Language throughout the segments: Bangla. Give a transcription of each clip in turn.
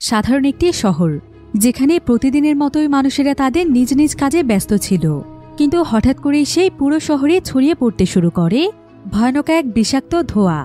সাধারণ একটি শহর, যেখানে প্রতিদিনের মতোই মানুষেরা তাদের নিজ নিজ কাজে ব্যস্ত ছিল। কিন্তু হঠাৎ করেই সেই পুরো শহরে ছড়িয়ে পড়তে শুরু করে ভয়ানক এক বিষাক্ত ধোঁয়া,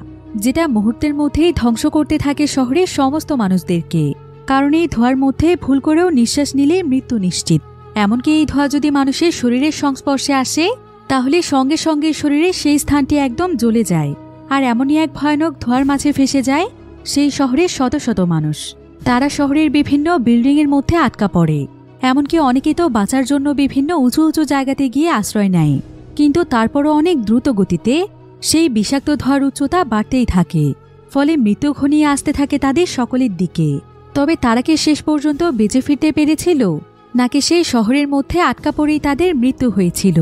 যেটা মুহূর্তের মধ্যেই ধ্বংস করতে থাকে শহরের সমস্ত মানুষদেরকে। কারণ এই ধোঁয়ার মধ্যে ভুল করেও নিঃশ্বাস নিলে মৃত্যু নিশ্চিত। এমনকি এই ধোঁয়া যদি মানুষের শরীরের সংস্পর্শে আসে, তাহলে সঙ্গে সঙ্গে শরীরের সেই স্থানটি একদম জ্বলে যায়। আর এমনই এক ভয়ানক ধোঁয়ার মাঝে ফেসে যায় সেই শহরের শত শত মানুষ। তারা শহরের বিভিন্ন বিল্ডিংয়ের মধ্যে আটকা পড়ে। এমনকি অনেকে তো বাঁচার জন্য বিভিন্ন উঁচু উঁচু জায়গাতে গিয়ে আশ্রয় নেয়। কিন্তু তারপরও অনেক দ্রুত গতিতে সেই বিষাক্ত ধোঁয়ার উচ্চতা বাড়তেই থাকে। ফলে মৃত্যু ঘনিয়ে আসতে থাকে তাদের সকলের দিকে। তবে তারা কি শেষ পর্যন্ত বেঁচে ফিরতে পেরেছিল, নাকি সেই শহরের মধ্যে আটকা পড়েই তাদের মৃত্যু হয়েছিল?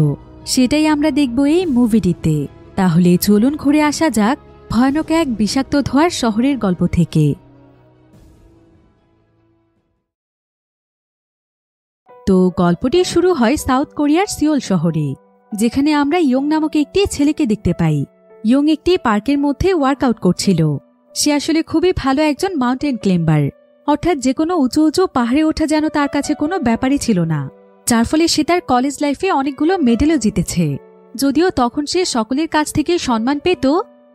সেটাই আমরা দেখব এই মুভিটিতে। তাহলে চলুন ঘুরে আসা যাক ভয়ানক এক বিষাক্ত ধোঁয়ার শহরের গল্প থেকে। তো গল্পটি শুরু হয় সাউথ কোরিয়ার সিওল শহরে, যেখানে আমরা ইয়ং নামক একটি ছেলেকে দেখতে পাই। ইয়ং একটি পার্কের মধ্যে ওয়ার্কআউট করছিল। সে আসলে খুবই ভালো একজন মাউন্টেন ক্লাইম্বার, অর্থাৎ যে কোনো উঁচু উঁচু পাহাড়ে ওঠা যেন তার কাছে কোনো ব্যাপারই ছিল না। যার ফলে সে তার কলেজ লাইফে অনেকগুলো মেডেলও জিতেছে। যদিও তখন সে সকলের কাছ থেকে সম্মান পেত,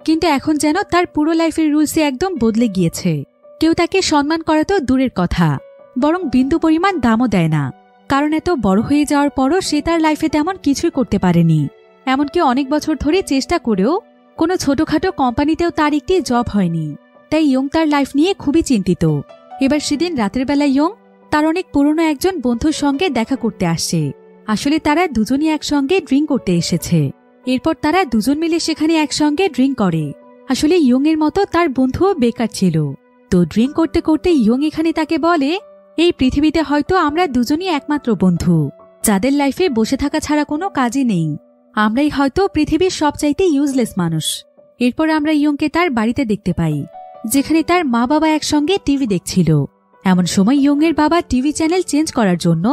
কিন্তু এখন যেন তার পুরো লাইফের রুলসে একদম বদলে গিয়েছে। কেউ তাকে সম্মান করা তো দূরের কথা, বরং বিন্দু পরিমাণ দামও দেয় না। কারণ এত বড় হয়ে যাওয়ার পরও সে তার লাইফে তেমন কিছুই করতে পারেনি। এমনকি অনেক বছর ধরে চেষ্টা করেও কোনো ছোটখাটো কোম্পানিতেও তার একটি জব হয়নি। তাই ইয়ং তার লাইফ নিয়ে খুবই চিন্তিত। এবার সেদিন রাতের বেলা ইয়ং তার অনেক পুরনো একজন বন্ধুর সঙ্গে দেখা করতে আসে। আসলে তারা দুজনই একসঙ্গে ড্রিঙ্ক করতে এসেছে। এরপর তারা দুজন মিলে সেখানে একসঙ্গে ড্রিঙ্ক করে। আসলে ইয়ং এর মতো তার বন্ধুও বেকার ছিল। তো ড্রিঙ্ক করতে করতে ইয়ং এখানে তাকে বলে, এই পৃথিবীতে হয়তো আমরা দুজনই একমাত্র বন্ধু, যাদের লাইফে বসে থাকা ছাড়া কোনো কাজই নেই। আমরাই হয়তো পৃথিবীর সবচাইতে ইউজলেস মানুষ। এরপর আমরা ইয়ংকে তার বাড়িতে দেখতে পাই, যেখানে তার মা বাবা একসঙ্গে টিভি দেখছিল। এমন সময় ইয়ং এর বাবা টিভি চ্যানেল চেঞ্জ করার জন্য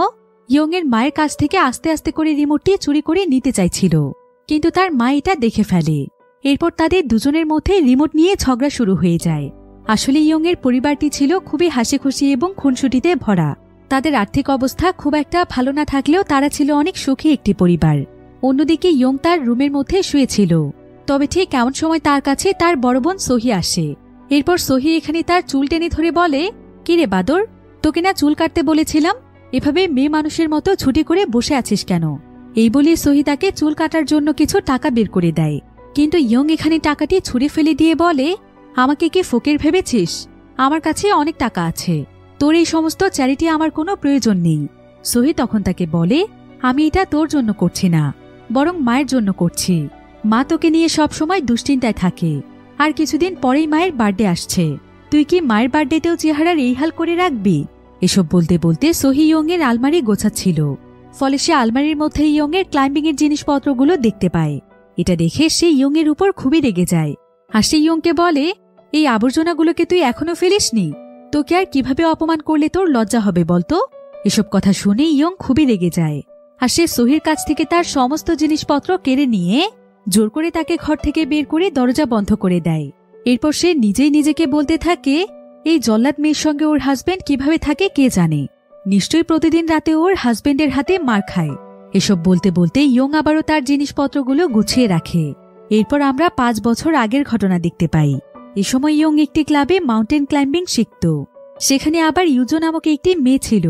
ইয়ং এর মায়ের কাছ থেকে আস্তে আস্তে করে রিমোটটি চুরি করে নিতে চাইছিল, কিন্তু তার মা এটা দেখে ফেলে। এরপর তাদের দুজনের মধ্যে রিমোট নিয়ে ঝগড়া শুরু হয়ে যায়। আসলে ইয়ং এর পরিবারটি ছিল খুবই হাসিখুশি এবং খুনসুটিতে ভরা। তাদের আর্থিক অবস্থা খুব একটা ভালো না থাকলেও তারা ছিল অনেক সুখী একটি পরিবার। অন্যদিকে ইয়ং তার রুমের মধ্যে শুয়েছিল। তবে ঠিক এমন সময় তার কাছে তার বড় বোন সোহি আসে। এরপর সোহি এখানে তার চুল টেনে ধরে বলে, কিরে বাদর, তোকে না চুল কাটতে বলেছিলাম? এভাবে মেয়ে মানুষের মতো ছুটি করে বসে আছিস কেন? এই বলে সোহি তাকে চুল কাটার জন্য কিছু টাকা বের করে দেয়। কিন্তু ইয়ং এখানে টাকাটি ছুঁড়ে ফেলে দিয়ে বলে, আমাকে কি ফকির ভেবেছিস? আমার কাছে অনেক টাকা আছে, তোর এই সমস্ত চ্যারিটি আমার কোনো প্রয়োজন নেই। সোহি তখন তাকে বলে, আমি এটা তোর জন্য করছি না, বরং মায়ের জন্য করছি। মা তোকে নিয়ে সবসময় দুশ্চিন্তায় থাকে। আর কিছুদিন পরেই মায়ের বার্থডে আসছে, তুই কি মায়ের বার্থডেতেও চেহারার এই হাল করে রাখবি? এসব বলতে বলতে সোহি ইয়ং এর আলমারি গোছাচ্ছিল। ফলে সে আলমারির মধ্যে ইয়ং এর ক্লাইম্বিং এর জিনিসপত্রগুলো দেখতে পায়। এটা দেখে সে ইয়ং এর উপর খুবই রেগে যায়। আর সে ইয়ংকে বলে, এই আবর্জনাগুলোকে তুই এখনো ফেলিসনি? তোকে আর কিভাবে অপমান করলে তোর লজ্জা হবে বলতো? এসব কথা শুনে ইয়ং খুবই রেগে যায়। আর সে সোহির কাছ থেকে তার সমস্ত জিনিসপত্র কেড়ে নিয়ে জোর করে তাকে ঘর থেকে বের করে দরজা বন্ধ করে দেয়। এরপর সে নিজেই নিজেকে বলতে থাকে, এই জল্লাদ মেয়ের সঙ্গে ওর হাজবেন্ড কিভাবে থাকে কে জানে, নিশ্চয়ই প্রতিদিন রাতে ওর হাজবেন্ডের হাতে মার খায়। এসব বলতে বলতে ইয়ং আবারও তার জিনিসপত্রগুলো গুছিয়ে রাখে। এরপর আমরা 5 বছর আগের ঘটনা দেখতে পাই। এ সময় ইয়ং একটি ক্লাবে মাউন্টেন ক্লাইম্বিং শিখত। সেখানে আবার ইউজো নামক একটি মেয়ে ছিল।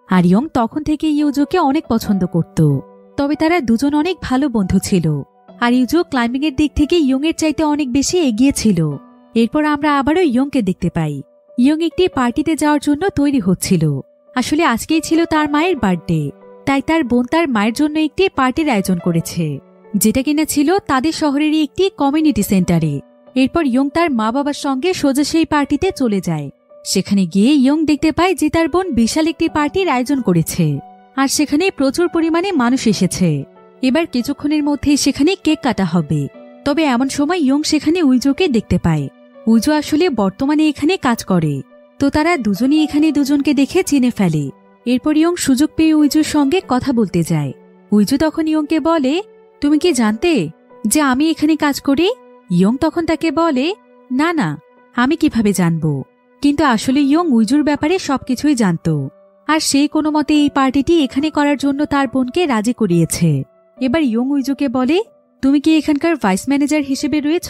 আর ইয়ং তখন থেকে ইউজোকে অনেক পছন্দ করত। তবে তারা দুজন অনেক ভালো বন্ধু ছিল। আর ইউজো ক্লাইম্বিং এর দিক থেকে ইয়ং এর চাইতে অনেক বেশি এগিয়ে ছিল। এরপর আমরা আবারও ইয়ংকে দেখতে পাই। ইয়ং একটি পার্টিতে যাওয়ার জন্য তৈরি হচ্ছিল। আসলে আজকেই ছিল তার মায়ের বার্থডে, তাই তার বোন তার মায়ের জন্য একটি পার্টির আয়োজন করেছে, যেটা কিনা ছিল তাদের শহরেরই একটি কমিউনিটি সেন্টারে। এরপর ইয়ং তার মা বাবার সঙ্গে সোজা সেই পার্টিতে চলে যায়। সেখানে গিয়ে ইয়ং দেখতে পায় যে তার বোন বিশাল একটি পার্টির আয়োজন করেছে। আর সেখানে প্রচুর পরিমাণে মানুষ এসেছে। এবার কিছুক্ষণের মধ্যেই সেখানে কেক কাটা হবে। তবে এমন সময় ইয়ং সেখানে উইজোকে দেখতে পায়। উইজো আসলে বর্তমানে এখানে কাজ করে। তো তারা দুজনই এখানে দুজনকে দেখে চিনে ফেলে। এরপর ইয়ং সুযোগ পেয়ে উইজোর সঙ্গে কথা বলতে যায়। উইজো তখন ইয়ংকে বলে, তুমি কি জানতে যে আমি এখানে কাজ করি? ইয়ং তখন তাকে বলে, না না, আমি কিভাবে জানবো? কিন্তু আসলে ইয়ং উইজুর ব্যাপারে সবকিছুই জানত, আর সেই কোনো মতে এই পার্টিটি এখানে করার জন্য তার বোনকে রাজি করিয়েছে। এবার ইয়ং উইজুকে বলে, তুমি কি এখানকার ভাইস ম্যানেজার হিসেবে রয়েছ?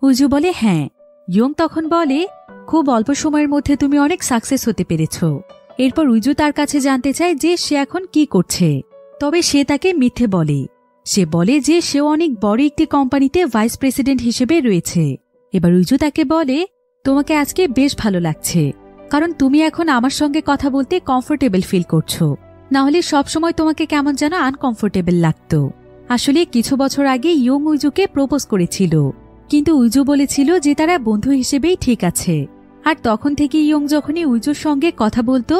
উইজু বলে হ্যাঁ। ইয়ং তখন বলে, খুব অল্প সময়ের মধ্যে তুমি অনেক সাকসেস হতে পেরেছ। এরপর উইজু তার কাছে জানতে চায় যে সে এখন কি করছে, তবে সে তাকে মিথ্যে বলে। সে বলে যে সেও অনেক বড় একটি কোম্পানিতে ভাইস প্রেসিডেন্ট হিসেবে রয়েছে। এবার উইজু তাকে বলে, তোমাকে আজকে বেশ ভালো লাগছে, কারণ তুমি এখন আমার সঙ্গে কথা বলতে কমফোর্টেবল ফিল করছো, না হলে সবসময় তোমাকে কেমন যেন আনকমফোর্টেবল লাগতো। আসলে কিছু বছর আগে ইয়ং উইজুকে প্রপোজ করেছিল, কিন্তু উইজু বলেছিল যে তারা বন্ধু হিসেবেই ঠিক আছে। আর তখন থেকে ইয়ং যখনই উইজুর সঙ্গে কথা বলতো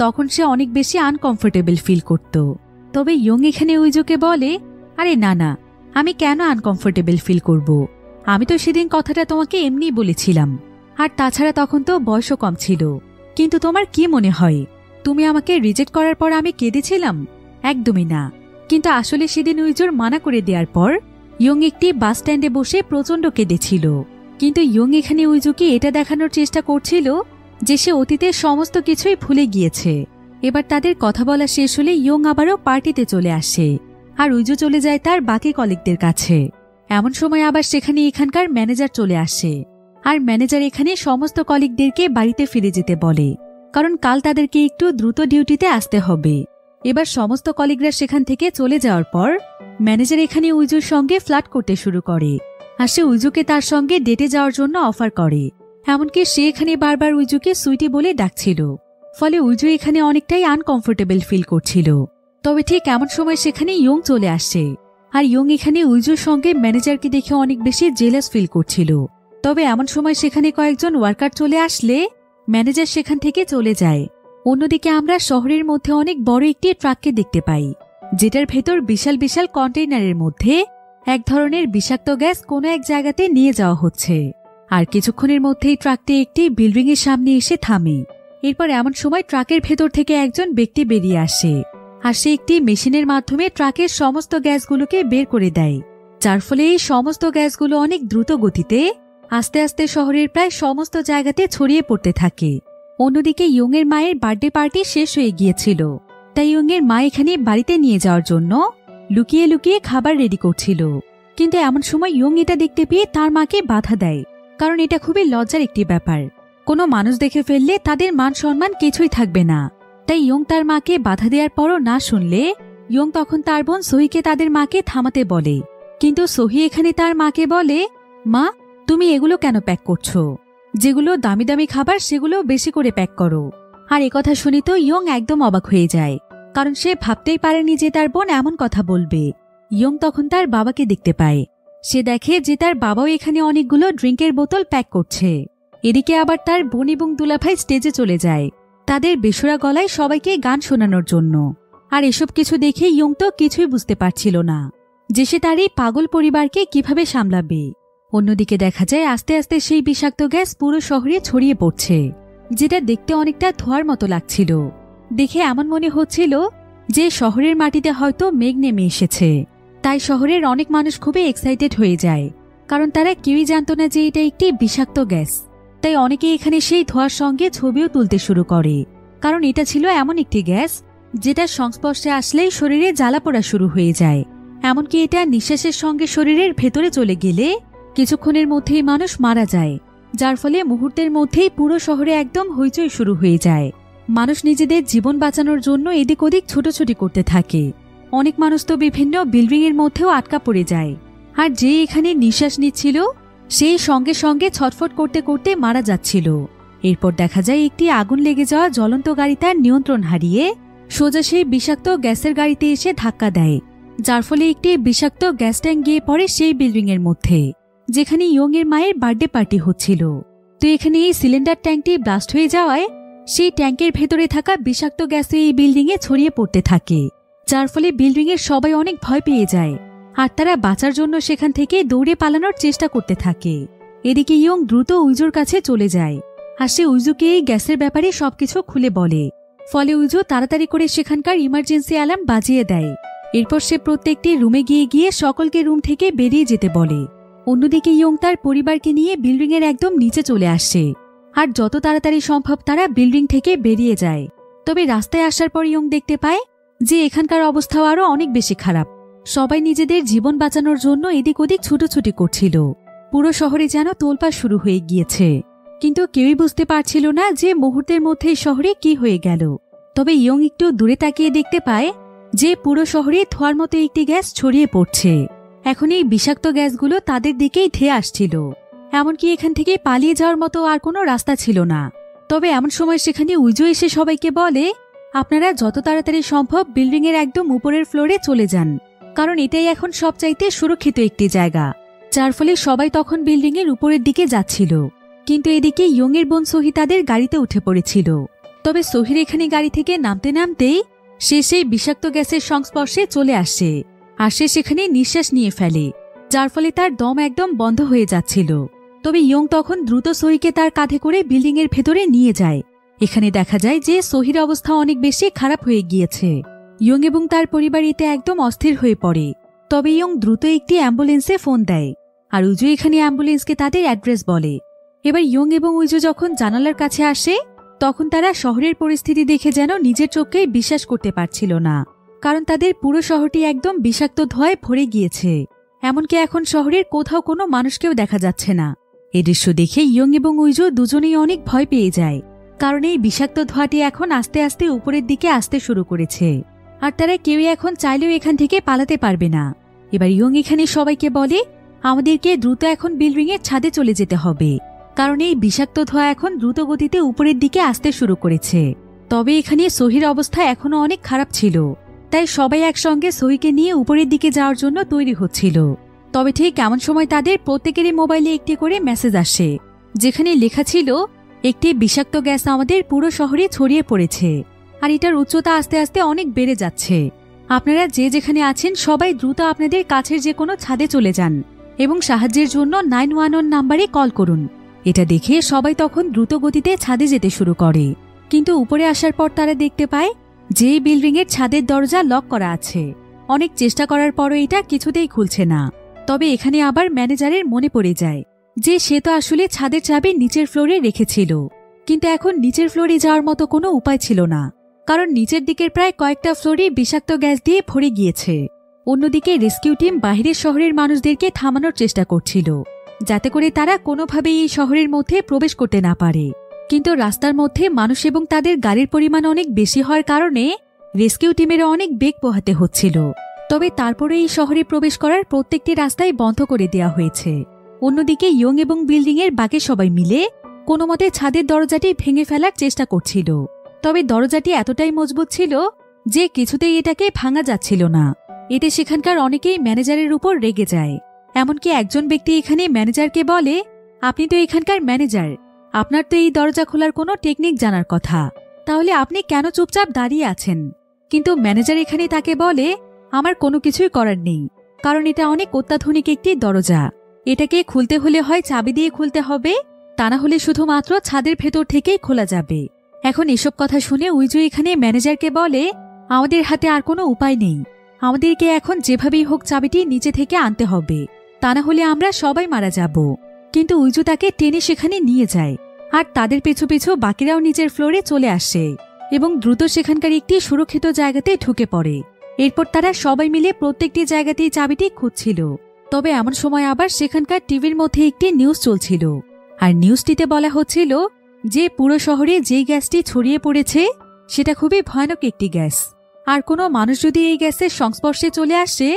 তখন সে অনেক বেশি আনকমফোর্টেবল ফিল করত। তবে ইয়ং এখানে উইজুকে বলে, আরে না না, আমি কেন আনকমফোর্টেবল ফিল করব? আমি তো সেদিন কথাটা তোমাকে এমনি বলেছিলাম, আর তাছাড়া তখন তো বয়সও কম ছিল। কিন্তু তোমার কি মনে হয় তুমি আমাকে রিজেক্ট করার পর আমি কেঁদেছিলাম? একদমই না। কিন্তু আসলে সেদিন উইজুর মানা করে দেওয়ার পর ইয়ং একটি বাস স্ট্যান্ডে বসে প্রচণ্ড কেঁদেছিল। কিন্তু ইয়ং এখানে উইজুকে এটা দেখানোর চেষ্টা করছিল যে সে অতীতের সমস্ত কিছুই ভুলে গিয়েছে। এবার তাদের কথা বলা শেষ হলে ইয়ং আবারও পার্টিতে চলে আসে, আর উইজু চলে যায় তার বাকি কলিগদের কাছে। এমন সময় আবার সেখানে এখানকার ম্যানেজার চলে আসে, আর ম্যানেজার এখানে সমস্ত কলিগদেরকে বাড়িতে ফিরে যেতে বলে, কারণ কাল তাদেরকে একটু দ্রুত ডিউটিতে আসতে হবে। এবার সমস্ত কলিগরা সেখান থেকে চলে যাওয়ার পর ম্যানেজার এখানে উইজুর সঙ্গে ফ্লার্ট করতে শুরু করে, আর সে উইজুকে তার সঙ্গে ডেটে যাওয়ার জন্য অফার করে। এমনকি সে এখানে বারবার উইজুকে সুইটি বলে ডাকছিল, ফলে উইজু এখানে অনেকটাই আনকমফোর্টেবল ফিল করছিল। তবে ঠিক এমন সময় সেখানে ইয়ং চলে আসে, আর ইয়ং এখানে উইজুর সঙ্গে ম্যানেজারকে দেখে অনেক বেশি জেলাস ফিল করছিল। তবে এমন সময় সেখানে কয়েকজন ওয়ার্কার চলে আসলে ম্যানেজার সেখান থেকে চলে যায়। অন্যদিকে আমরা শহরের মধ্যে অনেক বড় একটি ট্রাককে দেখতে পাই, যেটার ভেতর বিশাল বিশাল কন্টেইনারের মধ্যে এক ধরনের বিষাক্ত গ্যাস কোনো এক জায়গাতে নিয়ে যাওয়া হচ্ছে। আর কিছুক্ষণের মধ্যেই ট্রাকটি একটি বিল্ডিং এর সামনে এসে থামে। এরপর এমন সময় ট্রাকের ভেতর থেকে একজন ব্যক্তি বেরিয়ে আসে, আর সে একটি মেশিনের মাধ্যমে ট্রাকের সমস্ত গ্যাসগুলোকে বের করে দেয়, যার ফলে এই সমস্ত গ্যাসগুলো অনেক দ্রুত গতিতে আস্তে আস্তে শহরের প্রায় সমস্ত জায়গাতে ছড়িয়ে পড়তে থাকে। অন্যদিকে ইয়ং এর মায়ের বার্থডে পার্টি শেষ হয়ে গিয়েছিল, তাই ইয়ং এর মা এখানে বাড়িতে নিয়ে যাওয়ার জন্য লুকিয়ে লুকিয়ে খাবার রেডি করছিল। কিন্তু এমন সময় ইয়ং এটা দেখতে পেয়ে তার মাকে বাধা দেয়, কারণ এটা খুবই লজ্জার একটি ব্যাপার। কোনো মানুষ দেখে ফেললে তাদের মান সম্মান কিছুই থাকবে না। তাই ইয়ং তার মাকে বাধা দেওয়ার পরও না শুনলে ইয়ং তখন তার বোন সোহিকে তাদের মাকে থামাতে বলে। কিন্তু সোহি এখানে তার মাকে বলে, মা তুমি এগুলো কেন প্যাক করছো? যেগুলো দামি দামি খাবার সেগুলো বেশি করে প্যাক করো। আর একথা শুনি তো ইয়ং একদম অবাক হয়ে যায়, কারণ সে ভাবতেই পারেনি যে তার বোন এমন কথা বলবে। ইয়ং তখন তার বাবাকে দেখতে পায়। সে দেখে যে তার বাবাও এখানে অনেকগুলো ড্রিঙ্কের বোতল প্যাক করছে। এদিকে আবার তার বোন এবং দুলাভাই স্টেজে চলে যায় তাদের বেসুরা গলায় সবাইকে গান শোনানোর জন্য। আর এসব কিছু দেখে ইয়ং তো কিছুই বুঝতে পারছিল না যে সে তার এই পাগল পরিবারকে কিভাবে সামলাবে। অন্যদিকে দেখা যায় আস্তে আস্তে সেই বিষাক্ত গ্যাস পুরো শহরে ছড়িয়ে পড়ছে, যেটা দেখতে অনেকটা ধোঁয়ার মতো লাগছিল। দেখে এমন মনে হচ্ছিল যে শহরের মাটিতে হয়তো মেঘ নেমে এসেছে। তাই শহরের অনেক মানুষ খুবই এক্সাইটেড হয়ে যায়, কারণ তারা কেউই জানত না যে এটা একটি বিষাক্ত গ্যাস। তাই অনেকে এখানে সেই ধোঁয়ার সঙ্গে ছবিও তুলতে শুরু করে, কারণ এটা ছিল এমন একটি গ্যাস যেটার সংস্পর্শে আসলেই শরীরে জ্বালাপোড়া শুরু হয়ে যায়। এমনকি এটা নিঃশ্বাসের সঙ্গে শরীরের ভেতরে চলে গেলে কিছুক্ষণের মধ্যেই মানুষ মারা যায়, যার ফলে মুহূর্তের মধ্যেই পুরো শহরে একদম হইচই শুরু হয়ে যায়। মানুষ নিজেদের জীবন বাঁচানোর জন্য এদিক ওদিক ছুটোছুটি করতে থাকে। অনেক মানুষ তো বিভিন্ন বিল্ডিং এর মধ্যেও আটকা পড়ে যায়, আর যে এখানে নিঃশ্বাস নিচ্ছিল সেই সঙ্গে সঙ্গে ছটফট করতে করতে মারা যাচ্ছিল। এরপর দেখা যায় একটি আগুন লেগে যাওয়া জ্বলন্ত গাড়ি তার নিয়ন্ত্রণ হারিয়ে সোজা সেই বিষাক্ত গ্যাসের গাড়িতে এসে ধাক্কা দেয়, যার ফলে একটি বিষাক্ত গ্যাস ট্যাঙ্ক গিয়ে পড়ে সেই বিল্ডিং এর মধ্যে যেখানে ইয়ং এর মায়ের বার্থডে পার্টি হচ্ছিল। তো এখানে এই সিলিন্ডার ট্যাঙ্কটি ব্লাস্ট হয়ে যাওয়ায় সেই ট্যাঙ্কের ভেতরে থাকা বিষাক্ত গ্যাস এই বিল্ডিং এ ছড়িয়ে পড়তে থাকে, যার ফলে বিল্ডিং এর সবাই অনেক ভয় পেয়ে যায়, আর তারা বাঁচার জন্য সেখান থেকে দৌড়ে পালানোর চেষ্টা করতে থাকে। এদিকে ইয়ং দ্রুত উইজুর কাছে চলে যায়, আর সে উইজুকে এই গ্যাসের ব্যাপারে সবকিছু খুলে বলে। ফলে উইজু তাড়াতাড়ি করে সেখানকার ইমার্জেন্সি অ্যালার্ম বাজিয়ে দেয়। এরপর সে প্রত্যেকটি রুমে গিয়ে গিয়ে সকলকে রুম থেকে বেরিয়ে যেতে বলে। অন্যদিকে ইয়ং তার পরিবারকে নিয়ে বিল্ডিং এর একদম নিচে চলে আসে, আর যত তাড়াতাড়ি সম্ভব তারা বিল্ডিং থেকে বেরিয়ে যায়। তবে রাস্তায় আসার পর ইয়ং দেখতে পায় যে এখানকার অবস্থাও আরো অনেক বেশি খারাপ। সবাই নিজেদের জীবন বাঁচানোর জন্য এদিক ওদিক ছুটোছুটি করছিল। পুরো শহরে যেন তোলপাড় শুরু হয়ে গিয়েছে, কিন্তু কেউই বুঝতে পারছিল না যে মুহূর্তের মধ্যেই শহরে কি হয়ে গেল। তবে ইয়ং একটু দূরে তাকিয়ে দেখতে পায় যে পুরো শহরে ধোঁয়ার মতো একটি গ্যাস ছড়িয়ে পড়ছে। এখন এই বিষাক্ত গ্যাসগুলো তাদের দিকেই ধেয়ে আসছিল। এমনকি এখান থেকে পালিয়ে যাওয়ার মতো আর কোনো রাস্তা ছিল না। তবে এমন সময় সেখানে উইজু এসে সবাইকে বলে, আপনারা যত তাড়াতাড়ি সম্ভব বিল্ডিংয়ের একদম উপরের ফ্লোরে চলে যান, কারণ এটাই এখন সবচাইতে সুরক্ষিত একটি জায়গা। যার ফলে সবাই তখন বিল্ডিংয়ের উপরের দিকে যাচ্ছিল। কিন্তু এদিকে ইয়ংয়ের বোন সোহি তাদের গাড়িতে উঠে পড়েছিল। তবে সোহির এখানে গাড়ি থেকে নামতে নামতেই সে সেই বিষাক্ত গ্যাসের সংস্পর্শে চলে আসে, আর সে সেখানে নিঃশ্বাস নিয়ে ফেলে, যার ফলে তার দম একদম বন্ধ হয়ে যাচ্ছিল। তবে ইয়ং তখন দ্রুত সোহিকে তার কাঁধে করে বিল্ডিংয়ের ভেতরে নিয়ে যায়। এখানে দেখা যায় যে সোহির অবস্থা অনেক বেশি খারাপ হয়ে গিয়েছে। ইয়ং এবং তার পরিবার এতে একদম অস্থির হয়ে পড়ে। তবে ইয়ং দ্রুত একটি অ্যাম্বুলেন্সে ফোন দেয়, আর উইজু এখানে অ্যাম্বুলেন্সকে তাদের অ্যাড্রেস বলে। এবার ইয়ং এবং উইজু যখন জানালার কাছে আসে, তখন তারা শহরের পরিস্থিতি দেখে যেন নিজের চোখকেই বিশ্বাস করতে পারছিল না, কারণ তাদের পুরো শহরটি একদম বিষাক্ত ধোঁয়ায় ভরে গিয়েছে। এমনকি এখন শহরের কোথাও কোনো মানুষকেও দেখা যাচ্ছে না। এই দৃশ্য দেখে ইয়ং এবং উইজু দুজনেই অনেক ভয় পেয়ে যায়, কারণ এই বিষাক্ত ধোঁয়াটি এখন আস্তে আস্তে উপরের দিকে আসতে শুরু করেছে, আর তারা কেউই এখন চাইলেও এখান থেকে পালাতে পারবে না। এবার ইয়ং এখানে সবাইকে বলে, আমাদেরকে দ্রুত এখন বিল্ডিংয়ের ছাদে চলে যেতে হবে, কারণ এই বিষাক্ত ধোঁয়া এখন দ্রুত গতিতে উপরের দিকে আসতে শুরু করেছে। তবে এখানে সোহির অবস্থা এখনো অনেক খারাপ ছিল, তাই সবাই একসঙ্গে সোহিকে নিয়ে উপরের দিকে যাওয়ার জন্য তৈরি হচ্ছিল। তবে ঠিক এমন সময় তাদের প্রত্যেকেরই মোবাইলে একটি করে মেসেজ আসে, যেখানে লেখা ছিল, একটি বিষাক্ত গ্যাস আমাদের পুরো শহরে ছড়িয়ে পড়েছে, আর এটার উচ্চতা আস্তে আস্তে অনেক বেড়ে যাচ্ছে। আপনারা যে যেখানে আছেন সবাই দ্রুত আপনাদের কাছের যে কোনো ছাদে চলে যান এবং সাহায্যের জন্য 911 নাম্বারে কল করুন। এটা দেখে সবাই তখন দ্রুত গতিতে ছাদে যেতে শুরু করে। কিন্তু উপরে আসার পর তারা দেখতে পায় যে বিল্ডিংয়ের ছাদের দরজা লক করা আছে। অনেক চেষ্টা করার পরও এটা কিছুতেই খুলছে না। তবে এখানে আবার ম্যানেজারের মনে পড়ে যায় যে সে তো আসলে ছাদের চাবি নিচের ফ্লোরে রেখেছিল, কিন্তু এখন নিচের ফ্লোরে যাওয়ার মতো কোনো উপায় ছিল না, কারণ নিচের দিকের প্রায় কয়েকটা ফ্লোরে বিষাক্ত গ্যাস দিয়ে ভরে গিয়েছে। অন্যদিকে রেস্কিউ টিম বাহিরের শহরের মানুষদেরকে থামানোর চেষ্টা করছিল, যাতে করে তারা কোনোভাবেই এই শহরের মধ্যে প্রবেশ করতে না পারে। কিন্তু রাস্তার মধ্যে মানুষ এবং তাদের গাড়ির পরিমাণ অনেক বেশি হওয়ার কারণে রেস্কিউ টিমেরও অনেক বেগ পোহাতে হচ্ছিল। তবে তারপরে এই শহরে প্রবেশ করার প্রত্যেকটি রাস্তাই বন্ধ করে দেওয়া হয়েছে। অন্যদিকে ইয়ং এবং বিল্ডিংয়ের বাকি সবাই মিলে কোনো মতে ছাদের দরজাটি ভেঙে ফেলার চেষ্টা করছিল। তবে দরজাটি এতটাই মজবুত ছিল যে কিছুতেই এটাকে ভাঙা যাচ্ছিল না। এতে সেখানকার অনেকেই ম্যানেজারের উপর রেগে যায়। এমনকি একজন ব্যক্তি এখানে ম্যানেজারকে বলে, আপনি তো এখানকার ম্যানেজার, আপনার তো এই দরজা খোলার কোনো টেকনিক জানার কথা, তাহলে আপনি কেন চুপচাপ দাঁড়িয়ে আছেন? কিন্তু ম্যানেজার এখানে তাকে বলে, আমার কোনো কিছুই করার নেই, কারণ এটা অনেক অত্যাধুনিক একটি দরজা। এটাকে খুলতে হলে হয় চাবি দিয়ে খুলতে হবে, তা না হলে শুধুমাত্র ছাদের ভেতর থেকেই খোলা যাবে। এখন এসব কথা শুনে উইজু এখানে ম্যানেজারকে বলে, আমাদের হাতে আর কোনো উপায় নেই, আমাদেরকে এখন যেভাবেই হোক চাবিটি নিচে থেকে আনতে হবে, তা না হলে আমরা সবাই মারা যাব। কিন্তু উইজু তাকে টেনে সেখানে নিয়ে যায়, আর তাদের পেছু পেছু বাকিরাও নিচের ফ্লোরে চলে আসে এবং দ্রুত সেখানকার একটি সুরক্ষিত জায়গাতে ঢুকে পড়ে। এরপর তারা সবাই মিলে প্রত্যেকটি জায়গাতেই চাবিটি খুঁজছিল। তবে এমন সময় আবার সেখানকার টিভির মধ্যে একটি নিউজ চলছিল, আর নিউজটিতে বলা হচ্ছিল যে পুরো শহরে যেই গ্যাসটি ছড়িয়ে পড়েছে সেটা খুবই ভয়ানক একটি গ্যাস, আর কোনো মানুষ যদি এই গ্যাসের সংস্পর্শে চলে আসে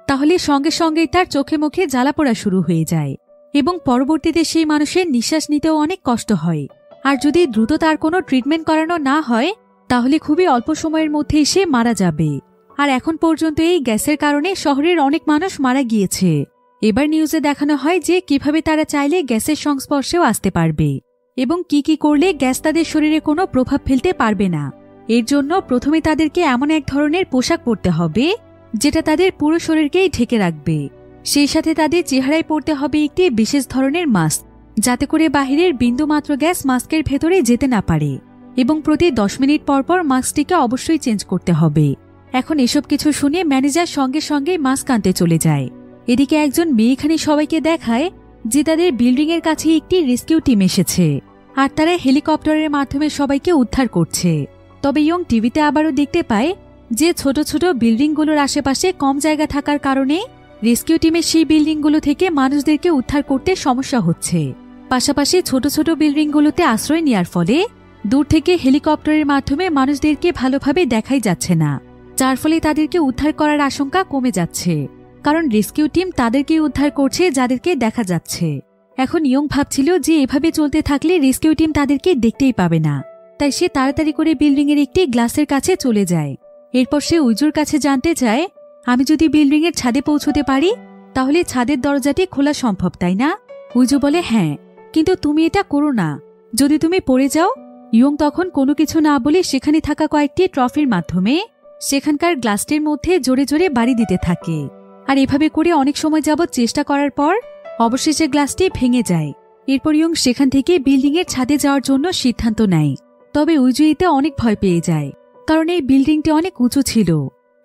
তাহলে সঙ্গে সঙ্গেই তার চোখে মুখে জ্বালাপোড়া শুরু হয়ে যায় এবং পরবর্তীতে সেই মানুষের নিঃশ্বাস নিতেও অনেক কষ্ট হয়। আর যদি দ্রুত তার কোনো ট্রিটমেন্ট করানো না হয় তাহলে খুবই অল্প সময়ের মধ্যেই সে মারা যাবে। আর এখন পর্যন্ত এই গ্যাসের কারণে শহরের অনেক মানুষ মারা গিয়েছে। এবার নিউজে দেখানো হয় যে কিভাবে তারা চাইলে গ্যাসের সংস্পর্শেও আসতে পারবে এবং কি কি করলে গ্যাস তাদের শরীরে কোনো প্রভাব ফেলতে পারবে না। এর জন্য প্রথমে তাদেরকে এমন এক ধরনের পোশাক পরতে হবে যেটা তাদের পুরো শরীরকেই ঢেকে রাখবে। সেই সাথে তাদের চেহারায় পরতে হবে একটি বিশেষ ধরনের মাস্ক, যাতে করে বাহিরের বিন্দুমাত্র গ্যাস মাস্কের ভেতরে যেতে না পারে, এবং প্রতি 10 মিনিট পর পর মাস্কটিকে অবশ্যই চেঞ্জ করতে হবে। এখন এসব কিছু শুনে ম্যানেজার সঙ্গে সঙ্গে মাস্ক আনতে চলে যায়। এদিকে একজন মেয়ে এখানে সবাইকে দেখায় যে তাদের বিল্ডিংয়ের কাছে একটি রেস্কিউ টিম এসেছে, আর তারা হেলিকপ্টারের মাধ্যমে সবাইকে উদ্ধার করছে। তবে ইয়ং টিভিতে আবারও দেখতে পায় যে ছোট ছোট বিল্ডিংগুলোর আশেপাশে কম জায়গা থাকার কারণে রেস্কিউ টিমের সেই বিল্ডিংগুলো থেকে মানুষদেরকে উদ্ধার করতে সমস্যা হচ্ছে। পাশাপাশি ছোট ছোট বিল্ডিংগুলোতে আশ্রয় নেওয়ার ফলে দূর থেকে হেলিকপ্টারের মাধ্যমে মানুষদেরকে ভালোভাবে দেখাই যাচ্ছে না, যার ফলে তাদেরকে উদ্ধার করার আশঙ্কা কমে যাচ্ছে, কারণ রেস্কিউ টিম তাদেরকেই উদ্ধার করছে যাদেরকে দেখা যাচ্ছে। এখন ইয়ং ভাবছিল যে এভাবে চলতে থাকলে রেস্কিউ টিম তাদেরকে দেখতেই পাবে না, তাই সে তাড়াতাড়ি করে বিল্ডিংয়ের একটি গ্লাসের কাছে চলে যায়। এরপর সে উইজুর কাছে জানতে চায়, আমি যদি বিল্ডিংয়ের ছাদে পৌঁছতে পারি তাহলে ছাদের দরজাটি খোলা সম্ভব, তাই না? উইজু বলে, হ্যাঁ, কিন্তু তুমি এটা করো না, যদি তুমি পড়ে যাও। ইয়ং তখন কোনো কিছু না বলে সেখানে থাকা কয়েকটি ট্রফির মাধ্যমে সেখানকার গ্লাসটির মধ্যে জোরে জোরে বাড়ি দিতে থাকে। আর এভাবে করে অনেক সময় যাবৎ চেষ্টা করার পর অবশেষে গ্লাসটি ভেঙে যায়। এরপর ইয়ং সেখান থেকে বিল্ডিংয়ের ছাদে যাওয়ার জন্য সিদ্ধান্ত নেয়। তবে উইজু এতে অনেক ভয় পেয়ে যায়, কারণ এই বিল্ডিংটি অনেক উঁচু ছিল,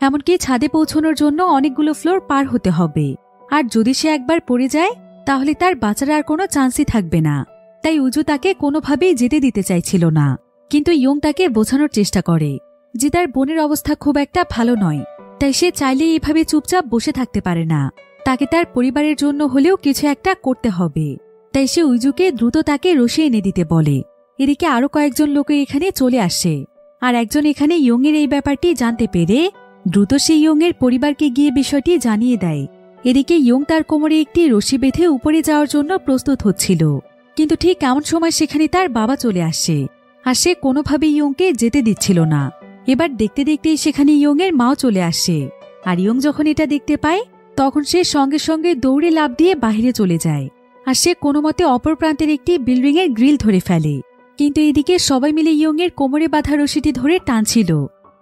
এমনকি ছাদে পৌঁছানোর জন্য অনেকগুলো ফ্লোর পার হতে হবে। আর যদি সে একবার পড়ে যায় তাহলে তার বাঁচার আর কোনো চান্সই থাকবে না। তাই উইজু তাকে কোনোভাবেই যেতে দিতে চাইছিল না। কিন্তু ইয়ং তাকে বোঝানোর চেষ্টা করে যে তার বোনের অবস্থা খুব একটা ভালো নয়, তাই সে চাইলে এভাবে চুপচাপ বসে থাকতে পারে না, তাকে তার পরিবারের জন্য হলেও কিছু একটা করতে হবে। তাই সে উইজুকে দ্রুত তাকে রশি এনে দিতে বলে। এদিকে আরো কয়েকজন লোক এখানে চলে আসে, আর একজন এখানে ইয়ংয়ের এই ব্যাপারটি জানতে পেরে দ্রুত সে ইয়ংয়ের পরিবারকে গিয়ে বিষয়টি জানিয়ে দেয়। এদিকে ইয়ং তার কোমরে একটি রশি বেঁধে উপরে যাওয়ার জন্য প্রস্তুত হচ্ছিল, কিন্তু ঠিক এমন সময় সেখানে তার বাবা চলে আসে, আর সে কোনোভাবেই ইয়ংকে যেতে দিচ্ছিল না। এবার দেখতে দেখতেই সেখানে ইয়ংয়ের মাও চলে আসে, আর ইয়ং যখন এটা দেখতে পায় তখন সে সঙ্গে সঙ্গে দৌড়ে লাফ দিয়ে বাহিরে চলে যায়, আর সে কোনো মতে অপর প্রান্তের একটি বিল্ডিংয়ের গ্রিল ধরে ফেলে। কিন্তু এদিকে সবাই মিলে ইয়ংয়ের কোমরে বাঁধা রশিটি ধরে টানছিল।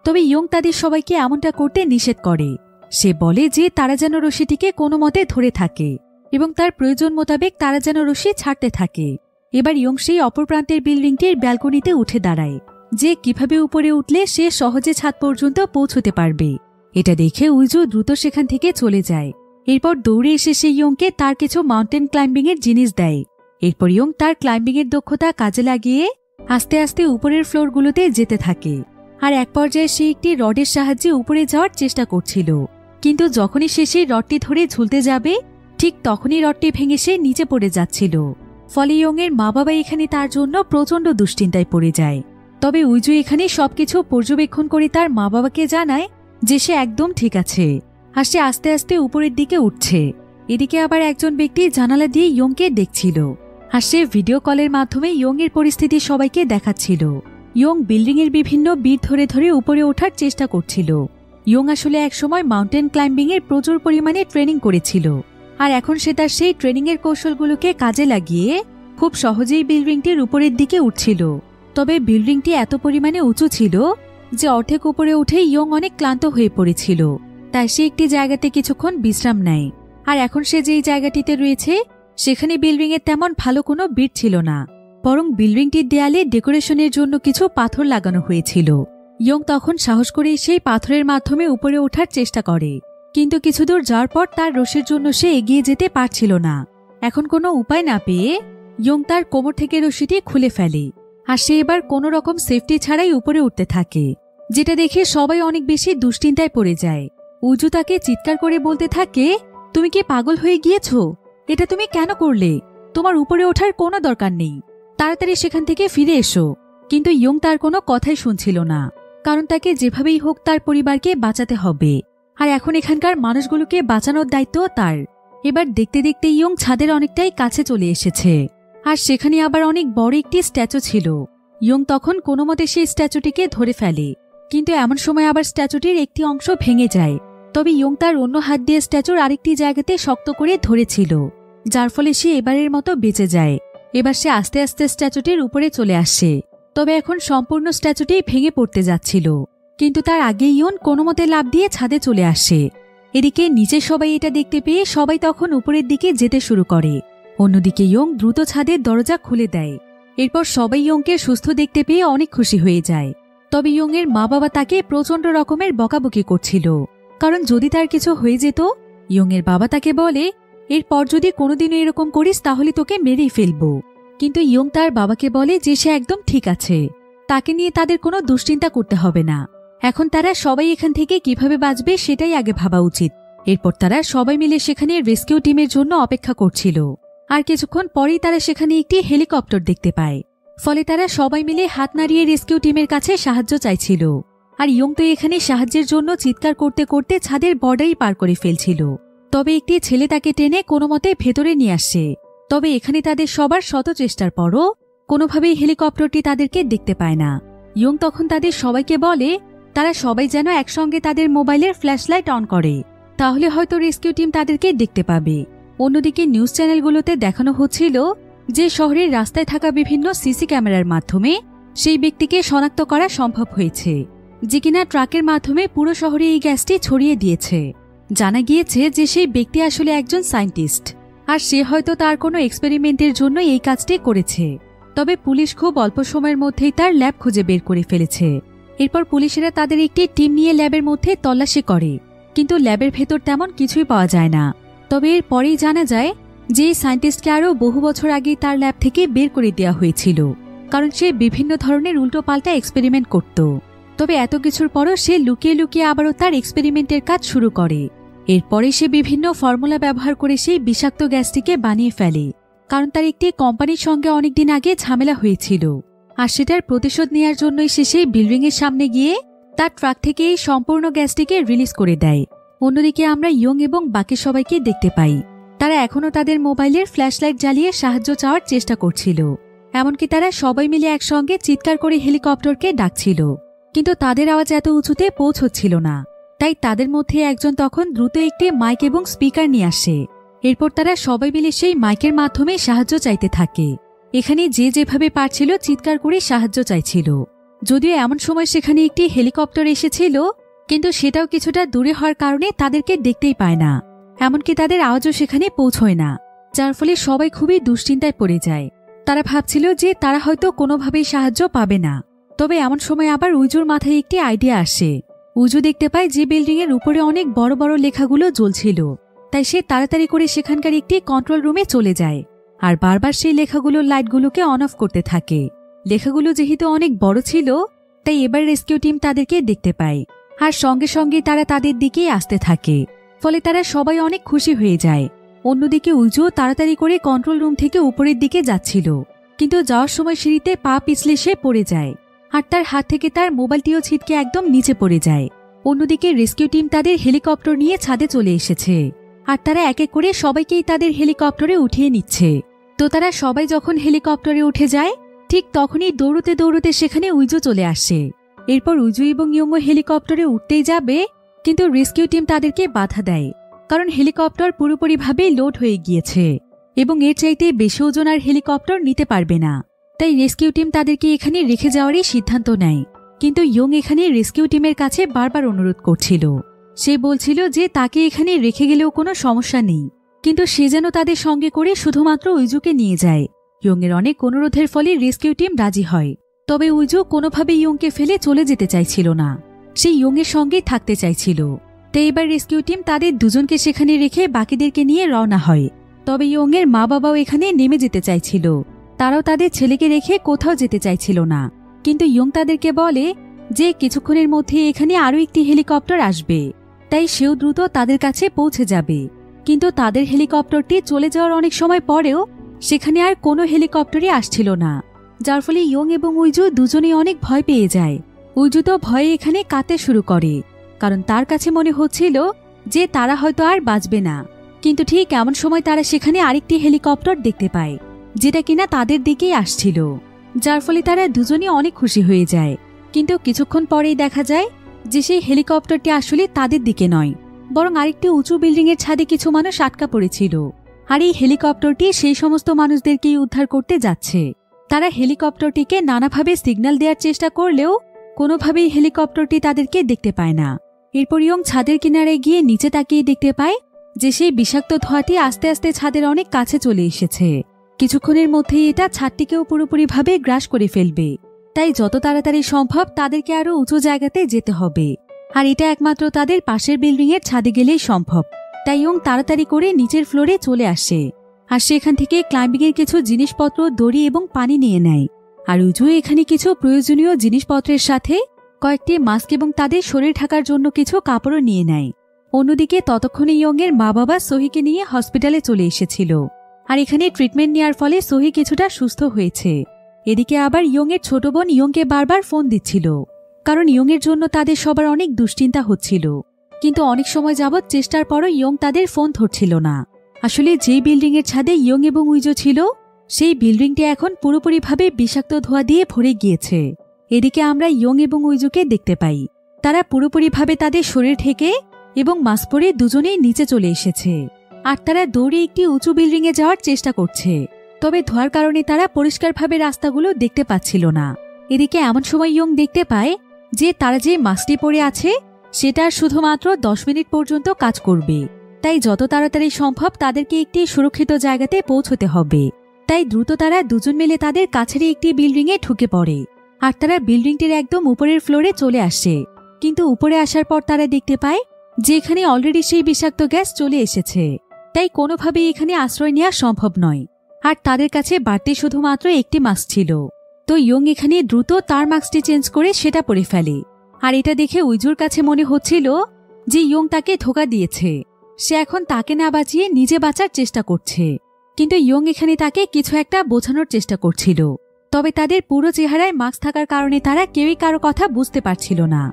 তবে ইয়ং তাদের সবাইকে এমনটা করতে নিষেধ করে। সে বলে যে তারা যেন রশিটিকে কোনো মতে ধরে থাকে এবং তার প্রয়োজন মোতাবেক তারা যেন রশি ছাড়তে থাকে। এবার ইয়ং সেই অপর প্রান্তের বিল্ডিংটির ব্যালকনিতে উঠে দাঁড়ায় যে কিভাবে উপরে উঠলে সে সহজে ছাদ পর্যন্ত পৌঁছতে পারবে। এটা দেখে উইজু দ্রুত সেখান থেকে চলে যায়। এরপর দৌড়ে এসে সে ইয়ংকে তার কিছু মাউন্টেন ক্লাইম্বিং এর জিনিস দেয়। এরপর ইয়ং তার ক্লাইম্বিং এর দক্ষতা কাজে লাগিয়ে আস্তে আস্তে উপরের ফ্লোরগুলোতে যেতে থাকে। আর এক পর্যায়ে সে একটি রডের সাহায্যে উপরে যাওয়ার চেষ্টা করছিল, কিন্তু যখনই সে সেই রডটি ধরে ঝুলতে যাবে ঠিক তখনই রডটি ভেঙে সে নিচে পড়ে যাচ্ছিল। ফলে ইয়ংয়ের মা বাবা এখানে তার জন্য প্রচণ্ড দুশ্চিন্তায় পড়ে যায়। তবে উইজু এখানে সবকিছু পর্যবেক্ষণ করে তার মা বাবাকে জানায় যে সে একদম ঠিক আছে, আর সে আস্তে আস্তে উপরের দিকে উঠছে। এদিকে আবার একজন ব্যক্তি জানালা দিয়ে ইয়ংকে দেখছিল, আর সে ভিডিও কলের মাধ্যমে ইয়ংয়ের পরিস্থিতি সবাইকে দেখাচ্ছিল। ইয়ং বিল্ডিংয়ের বিভিন্ন বিট ধরে ধরে উপরে ওঠার চেষ্টা করছিল। ইয়ং আসলে একসময় মাউন্টেন ক্লাইম্বিং এর প্রচুর পরিমাণে ট্রেনিং করেছিল, আর এখন সে তার সেই ট্রেনিং এর কৌশলগুলোকে কাজে লাগিয়ে খুব সহজেই বিল্ডিংটির উপরের দিকে উঠছিল। তবে বিল্ডিংটি এত পরিমাণে উঁচু ছিল যে অর্ধেক উপরে উঠে ইয়ং অনেক ক্লান্ত হয়ে পড়েছিল। তাই সে একটি জায়গাতে কিছুক্ষণ বিশ্রাম নেয়। আর এখন সে যেই জায়গাটিতে রয়েছে সেখানে বিল্ডিংয়ের তেমন ভালো কোনো বিট ছিল না, বরং বিল্ডিংটির দেয়ালে ডেকোরেশনের জন্য কিছু পাথর লাগানো হয়েছিল। ইয়ং তখন সাহস করে সেই পাথরের মাধ্যমে উপরে ওঠার চেষ্টা করে, কিন্তু কিছু দূর যাওয়ার পর তার রশির জন্য সে এগিয়ে যেতে পারছিল না। এখন কোনো উপায় না পেয়ে ইয়ং তার কোমর থেকে রশিটি খুলে ফেলে, আর সে এবার কোনো রকম সেফটি ছাড়াই উপরে উঠতে থাকে, যেটা দেখে সবাই অনেক বেশি দুশ্চিন্তায় পড়ে যায়। উজু তাকে চিৎকার করে বলতে থাকে, তুমি কি পাগল হয়ে গিয়েছ? এটা তুমি কেন করলে? তোমার উপরে ওঠার কোনো দরকার নেই, তাড়াতাড়ি সেখান থেকে ফিরে এসো। কিন্তু ইয়ং তার কোনো কথাই শুনছিল না, কারণ তাকে যেভাবেই হোক তার পরিবারকে বাঁচাতে হবে, আর এখন এখানকার মানুষগুলোকে বাঁচানোর দায়িত্ব তার। এবার দেখতে দেখতে ইয়ং ছাদের অনেকটাই কাছে চলে এসেছে, আর সেখানে আবার অনেক বড় একটি স্ট্যাচু ছিল। ইয়ং তখন কোনো মতে সেই স্ট্যাচুটিকে ধরে ফেলে, কিন্তু এমন সময় আবার স্ট্যাচুটির একটি অংশ ভেঙে যায়। তবে ইয়ং তার অন্য হাত দিয়ে স্ট্যাচুর আরেকটি জায়গাতে শক্ত করে ধরেছিল, যার ফলে সে এবারের মতো বেঁচে যায়। এবার সে আস্তে আস্তে স্ট্যাচুটির উপরে চলে আসে। তবে এখন সম্পূর্ণ স্ট্যাচুটি ভেঙে পড়তে যাচ্ছিল, কিন্তু তার আগে ইয়ন কোনো মতে লাফ দিয়ে ছাদে চলে আসে। এদিকে নিচে সবাই এটা দেখতে পেয়ে সবাই তখন উপরের দিকে যেতে শুরু করে। অন্যদিকে ইয়ং দ্রুত ছাদের দরজা খুলে দেয়। এরপর সবাই ইয়ংকে সুস্থ দেখতে পেয়ে অনেক খুশি হয়ে যায়। তবে ইয়ংয়ের মা বাবা তাকে প্রচণ্ড রকমের বকাবকি করছিল, কারণ যদি তার কিছু হয়ে যেত। ইয়ংয়ের বাবা তাকে বলে, এরপর যদি কোনোদিনও এরকম করিস তাহলে তোকে মেরেই ফেলবো। কিন্তু ইয়ং তার বাবাকে বলে যে সে একদম ঠিক আছে, তাকে নিয়ে তাদের কোনো দুশ্চিন্তা করতে হবে না। এখন তারা সবাই এখান থেকে কিভাবে বাঁচবে সেটাই আগে ভাবা উচিত। এরপর তারা সবাই মিলে সেখানে রেস্কিউ টিমের জন্য অপেক্ষা করছিল। আর কিছুক্ষণ পরেই তারা সেখানে একটি হেলিকপ্টার দেখতে পায়। ফলে তারা সবাই মিলে হাত নাড়িয়ে রেস্কিউ টিমের কাছে সাহায্য চাইছিল। আর ইয়ং তো এখানে সাহায্যের জন্য চিৎকার করতে করতে ছাদের বর্ডারই পার করে ফেলছিল। তবে একটি ছেলে তাকে টেনে কোনো মতে ভেতরে নিয়ে আসছে। তবে এখানে তাদের সবার শত চেষ্টার পরও কোনোভাবেই হেলিকপ্টারটি তাদেরকে দেখতে পায় না। ইয়ং তখন তাদের সবাইকে বলে তারা সবাই যেন একসঙ্গে তাদের মোবাইলের ফ্ল্যাশলাইট অন করে, তাহলে হয়তো রেস্কিউ টিম তাদেরকে দেখতে পাবে। অন্যদিকে নিউজ চ্যানেলগুলোতে দেখানো হচ্ছিল যে শহরের রাস্তায় থাকা বিভিন্ন সিসি ক্যামেরার মাধ্যমে সেই ব্যক্তিকে শনাক্ত করা সম্ভব হয়েছে, যে কিনা ট্রাকের মাধ্যমে পুরো শহরে এই গ্যাসটি ছড়িয়ে দিয়েছে। জানা গিয়েছে যে সেই ব্যক্তি আসলে একজন সায়েন্টিস্ট, আর সে হয়তো তার কোনো এক্সপেরিমেন্টের জন্য এই কাজটি করেছে। তবে পুলিশ খুব অল্প সময়ের মধ্যেই তার ল্যাব খুঁজে বের করে ফেলেছে। এরপর পুলিশেরা তাদের একটি টিম নিয়ে ল্যাবের মধ্যে তল্লাশি করে, কিন্তু ল্যাবের ভেতর তেমন কিছুই পাওয়া যায় না। তবে এর পরেই জানা যায় যে সায়েন্টিস্টকে আরও বহু বছর আগেই তার ল্যাব থেকে বের করে দেওয়া হয়েছিল, কারণ সে বিভিন্ন ধরনের উল্টোপাল্টা এক্সপেরিমেন্ট করত। তবে এত কিছুর পরও সে লুকিয়ে লুকিয়ে আবারও তার এক্সপেরিমেন্টের কাজ শুরু করে। এরপরে সে বিভিন্ন ফর্মুলা ব্যবহার করে সেই বিষাক্ত গ্যাসটিকে বানিয়ে ফেলে, কারণ তার একটি কোম্পানির সঙ্গে অনেকদিন আগে ঝামেলা হয়েছিল। আর সেটার প্রতিশোধ নেওয়ার জন্যই সে সেই বিল্ডিংয়ের সামনে গিয়ে তার ট্রাক থেকে এই সম্পূর্ণ গ্যাসটিকে রিলিজ করে দেয়। অন্যদিকে আমরা ইয়ং এবং বাকি সবাইকে দেখতে পাই তারা এখনও তাদের মোবাইলের ফ্ল্যাশলাইট জ্বালিয়ে সাহায্য চাওয়ার চেষ্টা করছিল। এমনকি তারা সবাই মিলে একসঙ্গে চিৎকার করে হেলিকপ্টারকে ডাকছিল, কিন্তু তাদের আওয়াজ এত উঁচুতে পৌঁছচ্ছিল না। তাই তাদের মধ্যে একজন তখন দ্রুত একটি মাইক এবং স্পিকার নিয়ে আসে। এরপর তারা সবাই মিলে সেই মাইকের মাধ্যমে সাহায্য চাইতে থাকে। এখানে যে যেভাবে পারছিল চিৎকার করে সাহায্য চাইছিল। যদিও এমন সময় সেখানে একটি হেলিকপ্টার এসেছিল, কিন্তু সেটাও কিছুটা দূরে হওয়ার কারণে তাদেরকে দেখতেই পায় না, এমনকি তাদের আওয়াজও সেখানে পৌঁছয় না, যার ফলে সবাই খুবই দুশ্চিন্তায় পড়ে যায়। তারা ভাবছিল যে তারা হয়তো কোনোভাবেই সাহায্য পাবে না। তবে এমন সময় আবার উজুর মাথায় একটি আইডিয়া আসে। উজু দেখতে পায় যে বিল্ডিংয়ের উপরে অনেক বড় বড় লেখাগুলো জ্বলছিল, তাই সে তাড়াতাড়ি করে সেখানকার একটি কন্ট্রোল রুমে চলে যায় আর বারবার সেই লেখাগুলোর লাইটগুলোকে অন অফ করতে থাকে। লেখাগুলো যেহেতু অনেক বড় ছিল, তাই এবার রেস্কিউ টিম তাদেরকে দেখতে পায় আর সঙ্গে সঙ্গে তারা তাদের দিকেই আসতে থাকে। ফলে তারা সবাই অনেক খুশি হয়ে যায়। অন্যদিকে উজু তাড়াতাড়ি করে কন্ট্রোল রুম থেকে উপরের দিকে যাচ্ছিল, কিন্তু যাওয়ার সময় সিঁড়িতে পা পিছলে সে পড়ে যায় আর তার হাত থেকে তার মোবাইলটিও ছিটকে একদম নিচে পড়ে যায়। অন্যদিকে রেস্কিউ টিম তাদের হেলিকপ্টার নিয়ে ছাদে চলে এসেছে আর তারা এক এক করে সবাইকেই তাদের হেলিকপ্টারে উঠিয়ে নিচ্ছে। তো তারা সবাই যখন হেলিকপ্টারে উঠে যায়, ঠিক তখনই দৌড়তে দৌড়তে সেখানে উইজু চলে আসে। এরপর উইজু এবং ইয়ং হেলিকপ্টারে উঠতেই যাবে, কিন্তু রেস্কিউ টিম তাদেরকে বাধা দেয়, কারণ হেলিকপ্টার পুরোপুরিভাবে লোড হয়ে গিয়েছে এবং এর চাইতে বেশি ওজন আর হেলিকপ্টার নিতে পারবে না। তাই রেস্কিউ টিম তাদেরকে এখানে রেখে যাওয়ারই সিদ্ধান্ত নেয়। কিন্তু ইয়ং এখানে রেস্কিউ টিমের কাছে বারবার অনুরোধ করছিল। সে বলছিল যে তাকে এখানে রেখে গেলেও কোনো সমস্যা নেই, কিন্তু সে যেন তাদের সঙ্গে করে শুধুমাত্র উইজুকে নিয়ে যায়। ইয়ংয়ের অনেক অনুরোধের ফলে রেস্কিউ টিম রাজি হয়। তবে উইজু কোনোভাবে ইয়ংকে ফেলে চলে যেতে চাইছিল না, সে ইয়ংয়ের সঙ্গেই থাকতে চাইছিল। তাই এবার রেস্কিউ টিম তাদের দুজনকে সেখানে রেখে বাকিদেরকে নিয়ে রওনা হয়। তবে ইয়ংয়ের মা বাবাও এখানে নেমে যেতে চাইছিল, তারাও তাদের ছেলেকে রেখে কোথাও যেতে চাইছিল না। কিন্তু ইয়ং তাদেরকে বলে যে কিছুক্ষণের মধ্যে এখানে আরও একটি হেলিকপ্টার আসবে, তাই সেও দ্রুত তাদের কাছে পৌঁছে যাবে। কিন্তু তাদের হেলিকপ্টারটি চলে যাওয়ার অনেক সময় পরেও সেখানে আর কোনো হেলিকপ্টারই আসছিল না, যার ফলে ইয়ং এবং উইজু দুজনেই অনেক ভয় পেয়ে যায়। উইজু তো ভয়ে এখানে কাঁদতে শুরু করে, কারণ তার কাছে মনে হচ্ছিল যে তারা হয়তো আর বাঁচবে না। কিন্তু ঠিক এমন সময় তারা সেখানে আরেকটি হেলিকপ্টার দেখতে পায়, যেটা কিনা তাদের দিকেই আসছিল, যার ফলে তারা দুজনেই অনেক খুশি হয়ে যায়। কিন্তু কিছুক্ষণ পরেই দেখা যায় যে সেই হেলিকপ্টারটি আসলে তাদের দিকে নয়, বরং আরেকটি উঁচু বিল্ডিংয়ের ছাদে কিছু মানুষ আটকা পড়েছিল। আর এই হেলিকপ্টারটি সেই সমস্ত মানুষদেরকেই উদ্ধার করতে যাচ্ছে। তারা হেলিকপ্টারটিকে নানাভাবে সিগন্যাল দেওয়ার চেষ্টা করলেও কোনোভাবেই হেলিকপ্টারটি তাদেরকে দেখতে পায় না। এরপর ইয়ং ছাদের কিনারে গিয়ে নিচে তাকিয়ে দেখতে পায় যে সেই বিষাক্ত ধোঁয়াটি আস্তে আস্তে ছাদের অনেক কাছে চলে এসেছে। কিছুক্ষণের মধ্যেই এটা ছাদটিকেও পুরোপুরিভাবে গ্রাস করে ফেলবে। তাই যত তাড়াতাড়ি সম্ভব তাদেরকে আরো উঁচু জায়গাতে যেতে হবে, আর এটা একমাত্র তাদের পাশের বিল্ডিংয়ের ছাদে গেলেই সম্ভব। তাই ইয়ং তাড়াতাড়ি করে নিচের ফ্লোরে চলে আসে আর সে এখান থেকে ক্লাইম্বিংয়ের কিছু জিনিসপত্র, দড়ি এবং পানি নিয়ে নেয়। আর উজু এখানে কিছু প্রয়োজনীয় জিনিসপত্রের সাথে কয়েকটি মাস্ক এবং তাদের শরীর ঢাকার জন্য কিছু কাপড়ও নিয়ে নেয়। অন্যদিকে ততক্ষণে ইয়ংয়ের মা বাবা সোহিকে নিয়ে হসপিটালে চলে এসেছিল। আর এখানে ট্রিটমেন্ট নেওয়ার ফলে সোহি কিছুটা সুস্থ হয়েছে। এদিকে আবার ইয়ংয়ের ছোট বোন ইয়ংকে বারবার ফোন দিচ্ছিল, কারণ ইয়ংয়ের জন্য তাদের সবার অনেক দুশ্চিন্তা হচ্ছিল। কিন্তু অনেক সময় যাবৎ চেষ্টার পরও ইয়ং তাদের ফোন ধরছিল না। আসলে যেই বিল্ডিংয়ের ছাদে ইয়ং এবং উইজো ছিল, সেই বিল্ডিংটি এখন পুরোপুরিভাবে বিষাক্ত ধোঁয়া দিয়ে ভরে গিয়েছে। এদিকে আমরা ইয়ং এবং উইজোকে দেখতে পাই, তারা পুরোপুরিভাবে তাদের শরীর ঢেকে এবং মাস্ক পরে দুজনেই নিচে চলে এসেছে। আর তারা দৌড়ে একটি উঁচু বিল্ডিংয়ে যাওয়ার চেষ্টা করছে, তবে ধোঁয়ার কারণে তারা পরিষ্কারভাবে রাস্তাগুলো দেখতে পাচ্ছিল না। এদিকে এমন সময় ইয়ং দেখতে পায় যে তারা যে মাস্কটি পরে আছে সেটা শুধুমাত্র 10 মিনিট পর্যন্ত কাজ করবে, তাই যত তাড়াতাড়ি সম্ভব তাদেরকে একটি সুরক্ষিত জায়গাতে পৌঁছতে হবে। তাই দ্রুত তারা দুজন মিলে তাদের কাছেরই একটি বিল্ডিংয়ে ঢুকে পড়ে। আর তারা বিল্ডিংটির একদম উপরের ফ্লোরে চলে আসে। কিন্তু উপরে আসার পর তারা দেখতে পায় যে এখানে অলরেডি সেই বিষাক্ত গ্যাস চলে এসেছে, তাই কোনোভাবেই এখানে আশ্রয় নেওয়া সম্ভব নয়। আর তাদের কাছে বাড়তি শুধুমাত্র একটি মাস্ক ছিল। তো ইয়ং এখানে দ্রুত তার মাস্কটি চেঞ্জ করে সেটা পরে ফেলে। আর এটা দেখে উইজুর কাছে মনে হচ্ছিল যে ইয়ং তাকে ধোঁকা দিয়েছে, সে এখন তাকে না বাঁচিয়ে নিজে বাঁচার চেষ্টা করছে। কিন্তু ইয়ং এখানে তাকে কিছু একটা বোঝানোর চেষ্টা করছিল, তবে তাদের পুরো চেহারায় মাস্ক থাকার কারণে তারা কেউই কারো কথা বুঝতে পারছিল না।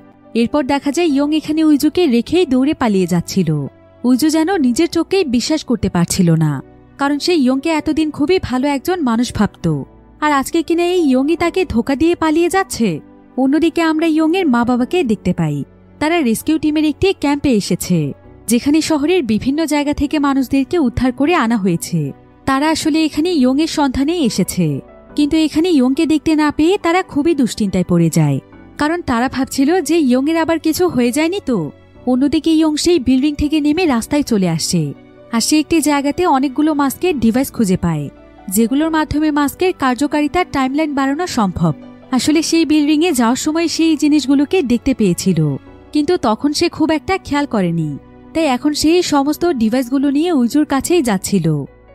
এরপর দেখা যায় ইয়ং এখানে উইজুকে রেখেই দৌড়ে পালিয়ে যাচ্ছিল। উইজু যেন নিজের চোখকেই বিশ্বাস করতে পারছিল না, কারণ সে ইয়ংকে এতদিন খুবই ভালো একজন মানুষ ভাবত, আর আজকে কিনা এই ইয়ংই তাকে ধোঁকা দিয়ে পালিয়ে যাচ্ছে। অন্যদিকে আমরা ইয়ংয়ের মা বাবাকে দেখতে পাই, তারা রেস্কিউ টিমের একটি ক্যাম্পে এসেছে, যেখানে শহরের বিভিন্ন জায়গা থেকে মানুষদেরকে উদ্ধার করে আনা হয়েছে। তারা আসলে এখানে ইয়ংয়ের সন্ধানেই এসেছে, কিন্তু এখানে ইয়ংকে দেখতে না পেয়ে তারা খুবই দুশ্চিন্তায় পড়ে যায়, কারণ তারা ভাবছিল যে ইয়ংয়ের আবার কিছু হয়ে যায়নি তো। অন্যদিকে ইয়ং সেই বিল্ডিং থেকে নেমে রাস্তায় চলে আসে, আর সে একটি জায়গাতে অনেকগুলো মাস্কের ডিভাইস খুঁজে পায়, যেগুলোর মাধ্যমে মাস্কের কার্যকারিতার টাইমলাইন বাড়ানো সম্ভব। আসলে সেই বিল্ডিংয়ে যাওয়ার সময় সেই জিনিসগুলোকে দেখতে পেয়েছিল, কিন্তু তখন সে খুব একটা খেয়াল করেনি, তাই এখন সেই সমস্ত ডিভাইসগুলো নিয়ে উইজুর কাছেই যাচ্ছিল।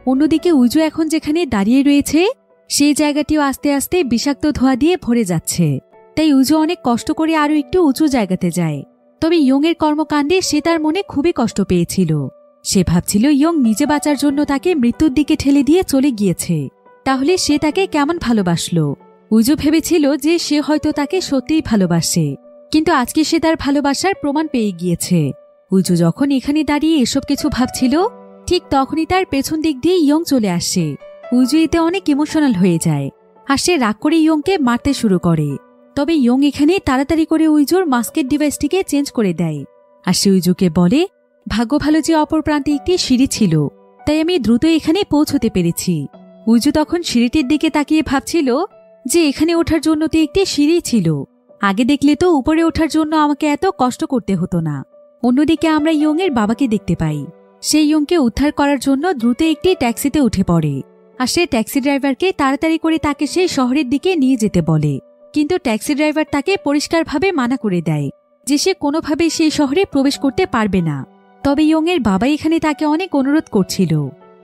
অন্যদিকে উইজু এখন যেখানে দাঁড়িয়ে রয়েছে সেই জায়গাটিও আস্তে আস্তে বিষাক্ত ধোঁয়া দিয়ে ভরে যাচ্ছে, তাই উইজু অনেক কষ্ট করে আরও একটু উঁচু জায়গাতে যায়। তবে ইয়ংয়ের কর্মকাণ্ডে সে তার মনে খুবই কষ্ট পেয়েছিল। সে ভাবছিল ইয়ং নিজে বাঁচার জন্য তাকে মৃত্যুর দিকে ঠেলে দিয়ে চলে গিয়েছে, তাহলে সে তাকে কেমন ভালোবাসলো। উইজু ভেবেছিল যে সে হয়তো তাকে সত্যিই ভালোবাসে, কিন্তু আজকে সে তার ভালোবাসার প্রমাণ পেয়ে গিয়েছে। উইজু যখন এখানে দাঁড়িয়ে এসব কিছু ভাবছিল, ঠিক তখনই তার পেছন দিক দিয়ে ইয়ং চলে আসে। উইজু এতে অনেক ইমোশনাল হয়ে যায়, আর সে রাগ করে ইয়ংকে মারতে শুরু করে। তবে ইয়ং এখানে তাড়াতাড়ি করে উইজুর মাস্কের ডিভাইসটিকে চেঞ্জ করে দেয়, আর সে উইজুকে বলে, ভাগ্য ভালো যে অপর প্রান্তে একটি সিঁড়ি ছিল, তাই আমি দ্রুত এখানে পৌঁছতে পেরেছি। উইজু তখন সিঁড়িটির দিকে তাকিয়ে ভাবছিল যে এখানে ওঠার জন্য তো একটি সিঁড়ি ছিল, আগে দেখলে তো উপরে ওঠার জন্য আমাকে এত কষ্ট করতে হতো না। অন্যদিকে আমরা ইয়ংয়ের বাবাকে দেখতে পাই, সেই ইয়ংকে উদ্ধার করার জন্য দ্রুত একটি ট্যাক্সিতে উঠে পড়ে, আর সে ট্যাক্সি ড্রাইভারকে তাড়াতাড়ি করে তাকে সেই শহরের দিকে নিয়ে যেতে বলে। কিন্তু ট্যাক্সি ড্রাইভার তাকে পরিষ্কারভাবে মানা করে দেয় যে সে কোনোভাবেই সেই শহরে প্রবেশ করতে পারবে না। তবে ইয়ংয়ের বাবা এখানে তাকে অনেক অনুরোধ করছিল,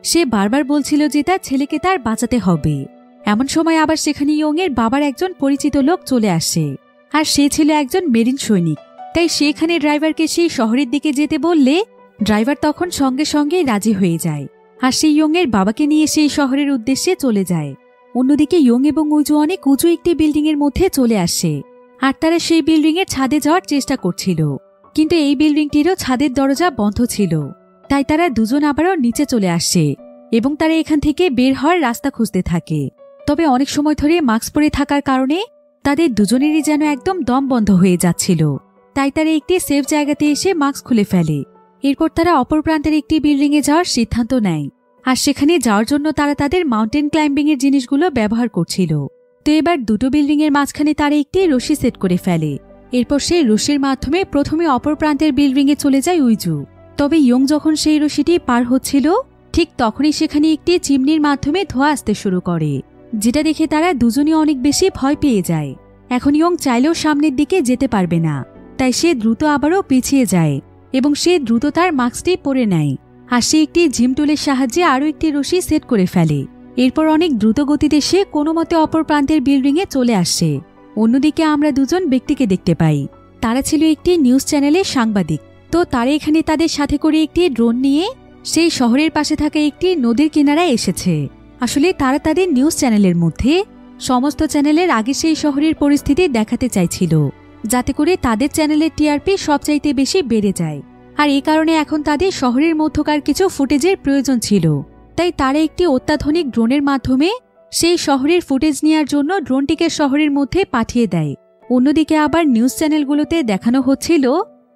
সে বারবার বলছিল যে তার ছেলেকে তার বাঁচাতে হবে। এমন সময় আবার সেখানে ইয়ংয়ের বাবার একজন পরিচিত লোক চলে আসে, আর সে ছিল একজন মেরিন সৈনিক, তাই সেখানে ড্রাইভারকে সেই শহরের দিকে যেতে বললে ড্রাইভার তখন সঙ্গে সঙ্গে রাজি হয়ে যায়, আর সেই ইয়ংয়ের বাবাকে নিয়ে সেই শহরের উদ্দেশ্যে চলে যায়। অন্যদিকে ইয়ং এবং উজু অনেক উঁচু একটি বিল্ডিংয়ের মধ্যে চলে আসে, আর তারা সেই বিল্ডিংয়ের ছাদে যাওয়ার চেষ্টা করছিল, কিন্তু এই বিল্ডিংটিরও ছাদের দরজা বন্ধ ছিল, তাই তারা দুজন আবারও নিচে চলে আসে এবং তারা এখান থেকে বের হওয়ার রাস্তা খুঁজতে থাকে। তবে অনেক সময় ধরে মাস্ক পরে থাকার কারণে তাদের দুজনেরই যেন একদম দম বন্ধ হয়ে যাচ্ছিল, তাই তারা একটি সেফ জায়গাতে এসে মাস্ক খুলে ফেলে। এরপর তারা অপর প্রান্তের একটি বিল্ডিংয়ে যাওয়ার সিদ্ধান্ত নেয়, আর সেখানে যাওয়ার জন্য তারা তাদের মাউন্টেন ক্লাইম্বিংয়ের জিনিসগুলো ব্যবহার করছিল। তো এবার দুটো বিল্ডিংয়ের মাঝখানে তারা একটি রশি সেট করে ফেলে। এরপর সেই রশির মাধ্যমে প্রথমে অপর প্রান্তের বিল্ডিংয়ে চলে যায় উইজু। তবে ইয়ং যখন সেই রশিটি পার হচ্ছিল, ঠিক তখনই সেখানে একটি চিমনির মাধ্যমে ধোঁয়া আসতে শুরু করে, যেটা দেখে তারা দুজনই অনেক বেশি ভয় পেয়ে যায়। এখন ইয়ং চাইলেও সামনের দিকে যেতে পারবে না, তাই সে দ্রুত আবারও পিছিয়ে যায় এবং সে দ্রুত তার মাস্কটি পরে নেয়। আর সে একটি জিম টুলের সাহায্যে আরও একটি রশি সেট করে ফেলে। এরপর অনেক দ্রুত গতিতে সে কোনো মতে অপর প্রান্তের বিল্ডিংয়ে চলে আসে। অন্যদিকে আমরা দুজন ব্যক্তিকে দেখতে পাই। তারা ছিল একটি নিউজ চ্যানেলের সাংবাদিক। তো তারা এখানে তাদের সাথে করে একটি ড্রোন নিয়ে সেই শহরের পাশে থাকা একটি নদীর কিনারায় এসেছে। আসলে তারা তাদের নিউজ চ্যানেলের মধ্যে সমস্ত চ্যানেলের আগে সেই শহরের পরিস্থিতি দেখাতে চাইছিল, যাতে করে তাদের চ্যানেলের টিআরপি সবচাইতে বেশি বেড়ে যায়। আর এই কারণে এখন তাদের শহরের মধ্যকার কিছু ফুটেজের প্রয়োজন ছিল। তাই তারা একটি অত্যাধুনিক ড্রোনের মাধ্যমে সেই শহরের ফুটেজ নেওয়ার জন্য ড্রোনটিকে শহরের মধ্যে পাঠিয়ে দেয়। অন্যদিকে আবার নিউজ চ্যানেলগুলোতে দেখানো হচ্ছিল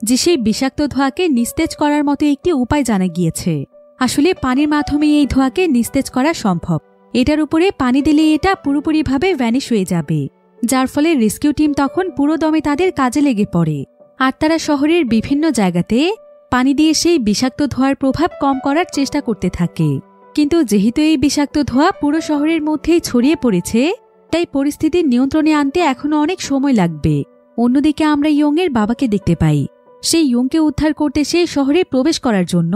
যে সেই বিষাক্ত ধোঁয়াকে নিস্তেজ করার মতো একটি উপায় জানা গিয়েছে। আসলে পানির মাধ্যমে এই ধোঁয়াকে নিস্তেজ করা সম্ভব। এটার উপরে পানি দিলে এটা পুরোপুরিভাবে ভ্যানিশ হয়ে যাবে, যার ফলে রেস্কিউ টিম তখন পুরো দমে তাদের কাজে লেগে পড়ে। আর তারা শহরের বিভিন্ন জায়গাতে পানি দিয়ে সেই বিষাক্ত ধোঁয়ার প্রভাব কম করার চেষ্টা করতে থাকে। কিন্তু যেহেতু এই বিষাক্ত ধোঁয়া পুরো শহরের মধ্যেই ছড়িয়ে পড়েছে, তাই পরিস্থিতি নিয়ন্ত্রণে আনতে এখনো অনেক সময় লাগবে। অন্যদিকে আমরা ইয়ংয়ের বাবাকে দেখতে পাই। সেই ইয়ংকে উদ্ধার করতে সেই শহরে প্রবেশ করার জন্য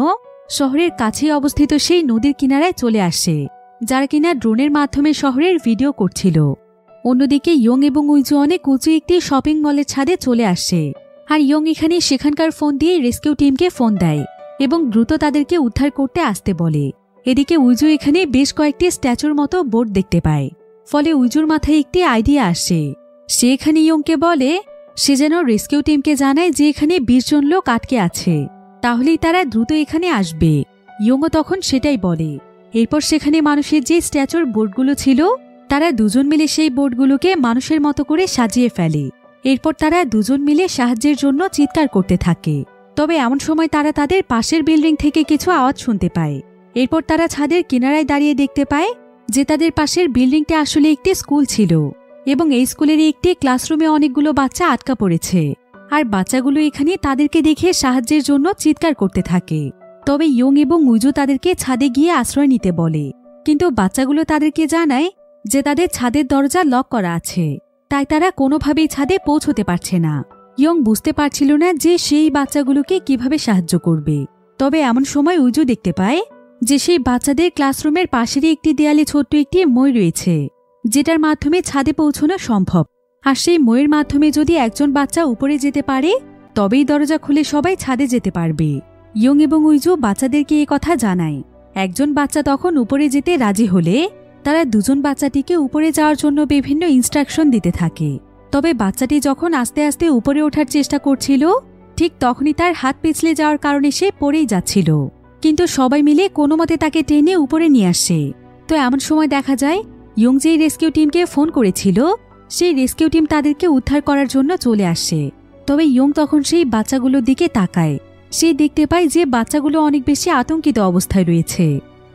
শহরের কাছেই অবস্থিত সেই নদীর কিনারায় চলে আসে, যারা কিনা ড্রোনের মাধ্যমে শহরের ভিডিও করছিল। অন্যদিকে ইয়ং এবং উইজু অনেক উঁচু একটি শপিং মলের ছাদে চলে আসে। আর ইয়ং এখানে সেখানকার ফোন দিয়ে রেস্কিউ টিমকে ফোন দেয় এবং দ্রুত তাদেরকে উদ্ধার করতে আসতে বলে। এদিকে উইজু এখানে বেশ কয়েকটি স্ট্যাচুর মতো বোর্ড দেখতে পায়। ফলে উইজুর মাথায় একটি আইডিয়া আসে। সে এখানে ইয়ংকে বলে সে যেন রেস্কিউ টিমকে জানায় যে এখানে 20 জন লোক আটকে আছে, তাহলেই তারা দ্রুত এখানে আসবে। ইয়ংও তখন সেটাই বলে। এরপর সেখানে মানুষের যে স্ট্যাচুর বোর্ডগুলো ছিল, তারা দুজন মিলে সেই বোর্ডগুলোকে মানুষের মতো করে সাজিয়ে ফেলে। এরপর তারা দুজন মিলে সাহায্যের জন্য চিৎকার করতে থাকে। তবে এমন সময় তারা তাদের পাশের বিল্ডিং থেকে কিছু আওয়াজ শুনতে পায়। এরপর তারা ছাদের কিনারায় দাঁড়িয়ে দেখতে পায় যে তাদের পাশের বিল্ডিংটা আসলে একটি স্কুল ছিল এবং এই স্কুলের একটি ক্লাসরুমে অনেকগুলো বাচ্চা আটকা পড়েছে। আর বাচ্চাগুলো এখানে তাদেরকে দেখে সাহায্যের জন্য চিৎকার করতে থাকে। তবে ইয়ং এবং উইজু তাদেরকে ছাদে গিয়ে আশ্রয় নিতে বলে, কিন্তু বাচ্চাগুলো তাদেরকে জানায় যে তাদের ছাদের দরজা লক করা আছে, তাই তারা কোনোভাবেই ছাদে পৌঁছতে পারছে না। ইয়ং বুঝতে পারছিল না যে সেই বাচ্চাগুলোকে কিভাবে সাহায্য করবে। তবে এমন সময় উইজু দেখতে পায় যে সেই বাচ্চাদের ক্লাসরুমের পাশেরই একটি দেয়ালে ছোট্ট একটি মই রয়েছে, যেটার মাধ্যমে ছাদে পৌঁছানো সম্ভব। আর সেই মইয়ের মাধ্যমে যদি একজন বাচ্চা উপরে যেতে পারে, তবেই দরজা খুলে সবাই ছাদে যেতে পারবে। ইয়ং এবং উইজু বাচ্চাদেরকে এই কথা জানায়। একজন বাচ্চা তখন উপরে যেতে রাজি হলে তারা দুজন বাচ্চাটিকে উপরে যাওয়ার জন্য বিভিন্ন ইনস্ট্রাকশন দিতে থাকে। তবে বাচ্চাটি যখন আস্তে আস্তে উপরে ওঠার চেষ্টা করছিল, ঠিক তখনই তার হাত পিছলে যাওয়ার কারণে সে পড়েই যাচ্ছিল। কিন্তু সবাই মিলে কোনো মতে তাকে টেনে উপরে নিয়ে আসে। তো এমন সময় দেখা যায় ইয়ং যেই রেস্কিউ টিমকে ফোন করেছিল, সেই রেস্কিউ টিম তাদেরকে উদ্ধার করার জন্য চলে আসে। তবে ইয়ং তখন সেই বাচ্চাগুলোর দিকে তাকায়। সে দেখতে পায় যে বাচ্চাগুলো অনেক বেশি আতঙ্কিত অবস্থায় রয়েছে।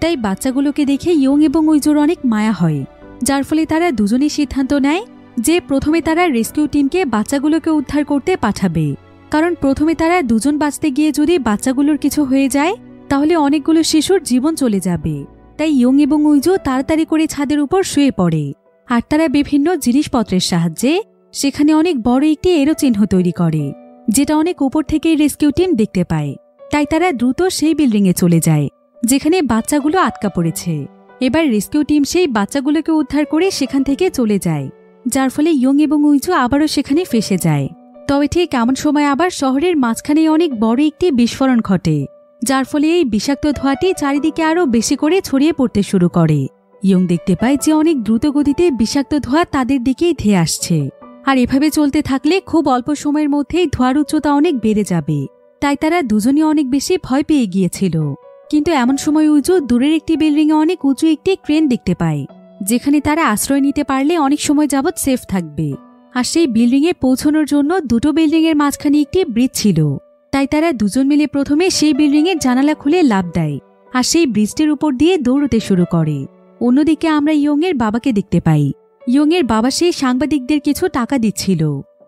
তাই বাচ্চাগুলোকে দেখে ইয়ং এবং উইজুর অনেক মায়া হয়, যার ফলে তারা দুজনেই সিদ্ধান্ত নেয় যে প্রথমে তারা রেস্কিউ টিমকে বাচ্চাগুলোকে উদ্ধার করতে পাঠাবে। কারণ প্রথমে তারা দুজন বাঁচতে গিয়ে যদি বাচ্চাগুলোর কিছু হয়ে যায়, তাহলে অনেকগুলো শিশুর জীবন চলে যাবে। তাই ইয়ং এবং উইজু তাড়াতাড়ি করে ছাদের উপর শুয়ে পড়ে। আর তারা বিভিন্ন জিনিসপত্রের সাহায্যে সেখানে অনেক বড় একটি এরো চিহ্ন তৈরি করে, যেটা অনেক উপর থেকেই রেস্কিউ টিম দেখতে পায়। তাই তারা দ্রুত সেই বিল্ডিংয়ে চলে যায় যেখানে বাচ্চাগুলো আটকা পড়েছে। এবার রেস্কিউ টিম সেই বাচ্চাগুলোকে উদ্ধার করে সেখান থেকে চলে যায়, যার ফলে ইয়ং এবং উইজু আবারও সেখানে ফেসে যায়। তবে ঠিক এমন সময় আবার শহরের মাঝখানে অনেক বড় একটি বিস্ফোরণ ঘটে, যার ফলে এই বিষাক্ত ধোঁয়াটি চারিদিকে আরও বেশি করে ছড়িয়ে পড়তে শুরু করে। ইয়ং দেখতে পায় যে অনেক দ্রুত গতিতে বিষাক্ত ধোঁয়া তাদের দিকেই ধেয়ে আসছে। আর এভাবে চলতে থাকলে খুব অল্প সময়ের মধ্যেই ধোঁয়ার উচ্চতা অনেক বেড়ে যাবে। তাই তারা দুজনই অনেক বেশি ভয় পেয়ে গিয়েছিল। কিন্তু এমন সময় উইজু দূরের একটি বিল্ডিংয়ে অনেক উঁচু একটি ক্রেন দেখতে পায়, যেখানে তারা আশ্রয় নিতে পারলে অনেক সময় যাবৎ সেফ থাকবে। আর সেই বিল্ডিংয়ে পৌঁছানোর জন্য দুটো বিল্ডিংয়ের মাঝখানে একটি ব্রিজ ছিল। তাই তারা দুজন মিলে প্রথমে সেই বিল্ডিংয়ের জানালা খুলে লাফ দেয় আর সেই ব্রিজটির উপর দিয়ে দৌড়তে শুরু করে। অন্যদিকে আমরা ইয়ংয়ের বাবাকে দেখতে পাই। ইয়ংয়ের বাবা সেই সাংবাদিকদের কিছু টাকা দিচ্ছিল,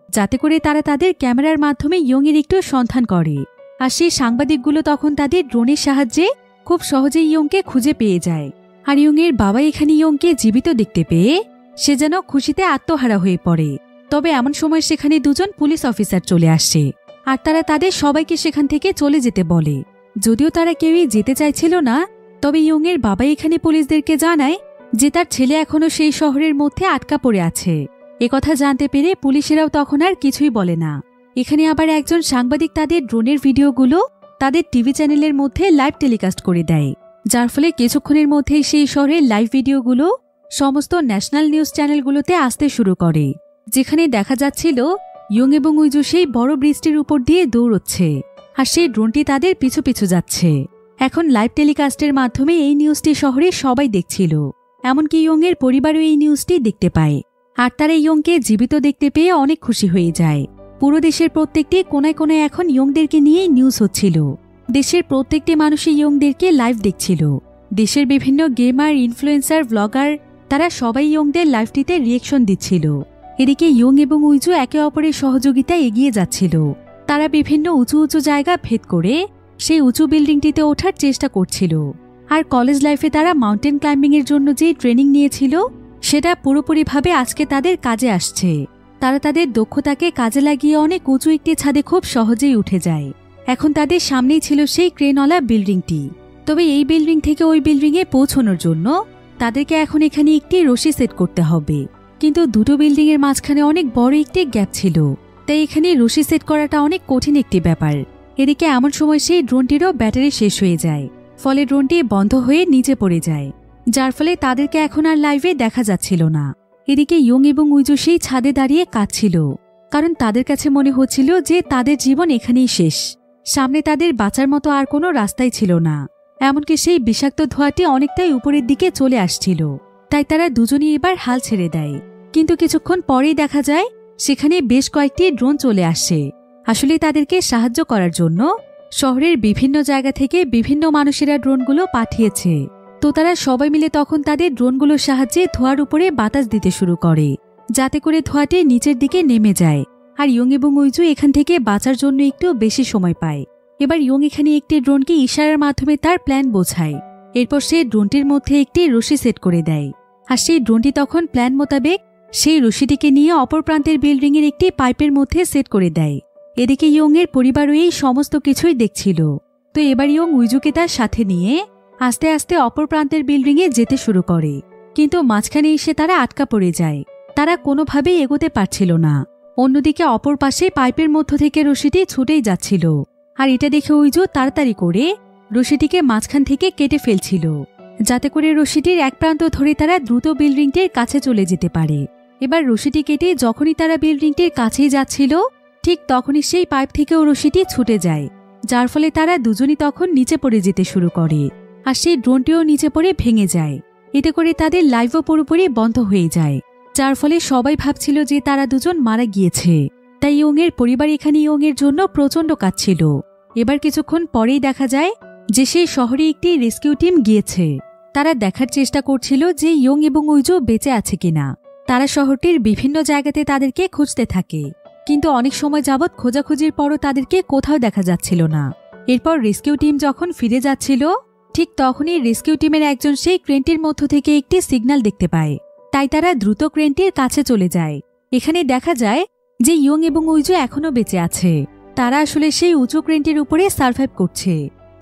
যাতে করে তারা তাদের ক্যামেরার মাধ্যমে ইয়ংয়ের একটু সন্ধান করে। আর সেই সাংবাদিকগুলো তখন তাদের ড্রোনের সাহায্যে খুব সহজেই ইয়ংকে খুঁজে পেয়ে যায়। আর ইয়ংয়ের বাবা এখানে ইয়ংকে জীবিত দেখতে পেয়ে সে যেন খুশিতে আত্মহারা হয়ে পড়ে। তবে এমন সময় সেখানে দুজন পুলিশ অফিসার চলে আসে আর তারা তাদের সবাইকে সেখান থেকে চলে যেতে বলে। যদিও তারা কেউই যেতে চাইছিল না, তবে ইয়ংয়ের বাবা এখানে পুলিশদেরকে জানায় যে তার ছেলে এখনও সেই শহরের মধ্যে আটকা পড়ে আছে। একথা জানতে পেরে পুলিশেরাও তখন আর কিছুই বলে না। এখানে আবার একজন সাংবাদিক তাদের ড্রোনের ভিডিওগুলো তাদের টিভি চ্যানেলের মধ্যে লাইভ টেলিকাস্ট করে দেয়, যার ফলে কিছুক্ষণের মধ্যেই সেই শহরের লাইভ ভিডিওগুলো সমস্ত ন্যাশনাল নিউজ চ্যানেলগুলোতে আসতে শুরু করে, যেখানে দেখা যাচ্ছিল ইয়ং এবং উইজু সেই বড় ব্রিজটির উপর দিয়ে দৌড়চ্ছে আর সেই ড্রোনটি তাদের পিছু পিছু যাচ্ছে। এখন লাইভ টেলিকাস্টের মাধ্যমে এই নিউজটি শহরে সবাই দেখছিল, এমনকি ইয়ংয়ের পরিবারও এই নিউজটি দেখতে পায়। আর তারা ইয়ংকে জীবিত দেখতে পেয়ে অনেক খুশি হয়ে যায়। পুরো দেশের প্রত্যেকটি কোনায় কোনায় এখন ইয়ংদেরকে নিয়েই নিউজ হচ্ছিল। দেশের প্রত্যেকটি মানুষই ইয়ংদেরকে লাইভ দেখছিল। দেশের বিভিন্ন গেমার, ইনফ্লুয়েন্সার, ব্লগার তারা সবাই ইয়ংদের লাইভটিতে রিয়েকশন দিচ্ছিল। এদিকে ইয়ং এবং উইজু একে অপরের সহযোগিতায় এগিয়ে যাচ্ছিল। তারা বিভিন্ন উঁচু উঁচু জায়গা ভেদ করে সেই উঁচু বিল্ডিংটিতে ওঠার চেষ্টা করছিল। আর কলেজ লাইফে তারা মাউন্টেন ক্লাইম্বিংয়ের জন্য যে ট্রেনিং নিয়েছিল সেটা পুরোপুরিভাবে আজকে তাদের কাজে আসছে। তারা তাদের দক্ষতাকে কাজে লাগিয়ে অনেক উঁচু একটি ছাদে খুব সহজেই উঠে যায়। এখন তাদের সামনেই ছিল সেই ক্রেনওয়ালা বিল্ডিংটি। তবে এই বিল্ডিং থেকে ওই বিল্ডিংয়ে পৌঁছানোর জন্য তাদেরকে এখন এখানে একটি রশি সেট করতে হবে, কিন্তু দুটো বিল্ডিংয়ের মাঝখানে অনেক বড় একটি গ্যাপ ছিল, তাই এখানে রশি সেট করাটা অনেক কঠিন একটি ব্যাপার। এদিকে এমন সময় সেই ড্রোনটিরও ব্যাটারি শেষ হয়ে যায়, ফলে ড্রোনটি বন্ধ হয়ে নিচে পড়ে যায়, যার ফলে তাদেরকে এখন আর লাইভে দেখা যাচ্ছিল না। এদিকে ইয়ং এবং উইজু সেই ছাদে দাঁড়িয়ে কাঁদছিল, কারণ তাদের কাছে মনে হচ্ছিল যে তাদের জীবন এখানেই শেষ। সামনে তাদের বাঁচার মতো আর কোনো রাস্তাই ছিল না। এমনকি সেই বিষাক্ত ধোঁয়াটি অনেকটাই উপরের দিকে চলে আসছিল, তাই তারা দুজনই এবার হাল ছেড়ে দেয়। কিন্তু কিছুক্ষণ পরেই দেখা যায় সেখানে বেশ কয়েকটি ড্রোন চলে আসে। আসলে তাদেরকে সাহায্য করার জন্য শহরের বিভিন্ন জায়গা থেকে বিভিন্ন মানুষেরা ড্রোনগুলো পাঠিয়েছে। তো তারা সবাই মিলে তখন তাদের ড্রোনগুলোর সাহায্যে ধোঁয়ার উপরে বাতাস দিতে শুরু করে, যাতে করে ধোঁয়াটি নিচের দিকে নেমে যায়। আর ইয়ং এবং উইজু এখান থেকে বাঁচার জন্য একটু বেশি সময় পায়। এবার ইয়ং এখানে একটি ড্রোনকে ইশারার মাধ্যমে তার প্ল্যান বোঝায়। এরপর সে ড্রোনটির মধ্যে একটি রশি সেট করে দেয়, আর সেই ড্রোনটি তখন প্ল্যান মোতাবেক সেই রশিটিকে নিয়ে অপর প্রান্তের বিল্ডিংয়ের একটি পাইপের মধ্যে সেট করে দেয়। এদিকে ইয়ং এর পরিবারও এই সমস্ত কিছুই দেখছিল। তো এবার ইয়ং উইজুকে তার সাথে নিয়ে আস্তে আস্তে অপর প্রান্তের বিল্ডিংয়ে যেতে শুরু করে, কিন্তু মাঝখানে এসে তারা আটকা পড়ে যায়। তারা কোনোভাবেই এগোতে পারছিল না। অন্যদিকে অপর পাশে পাইপের মধ্য থেকে রশিটি ছুটেই যাচ্ছিল, আর এটা দেখে উইজু তাড়াতাড়ি করে রশিটিকে মাঝখান থেকে কেটে ফেলছিল, যাতে করে রশিটির এক প্রান্ত ধরে তারা দ্রুত বিল্ডিংটির কাছে চলে যেতে পারে। এবার রশিটি কেটে যখনই তারা বিল্ডিংটির কাছেই যাচ্ছিল, ঠিক তখনই সেই পাইপ থেকেও রশিটি ছুটে যায়, যার ফলে তারা দুজনই তখন নিচে পড়ে যেতে শুরু করে। আর সেই ড্রোনটিও নিচে পড়ে ভেঙে যায়। এতে করে তাদের লাইভও পুরোপুরি বন্ধ হয়ে যায়, যার ফলে সবাই ভাবছিল যে তারা দুজন মারা গিয়েছে। তাই ইয়ং এর পরিবার এখানে ইয়ং এর জন্য প্রচণ্ড কাঁদছিল। এবার কিছুক্ষণ পরেই দেখা যায় যে সেই শহরে একটি রেস্কিউ টিম গিয়েছে। তারা দেখার চেষ্টা করছিল যে ইয়ং এবং উইজু বেঁচে আছে কিনা। তারা শহরটির বিভিন্ন জায়গাতে তাদেরকে খুঁজতে থাকে, কিন্তু অনেক সময় যাবৎ খোঁজাখুঁজির পরও তাদেরকে কোথাও দেখা যাচ্ছিল না। এরপর রেস্কিউ টিম যখন ফিরে যাচ্ছিল, ঠিক তখনই রেস্কিউ টিমের একজন সেই ক্রেনটির মধ্য থেকে একটি সিগন্যাল দেখতে পায়। তাই তারা দ্রুত ক্রেনটির কাছে চলে যায়। এখানে দেখা যায় যে ইয়ং এবং উইজু এখনও বেঁচে আছে। তারা আসলে সেই উঁচু ক্রেনটির উপরে সার্ভাইভ করছে।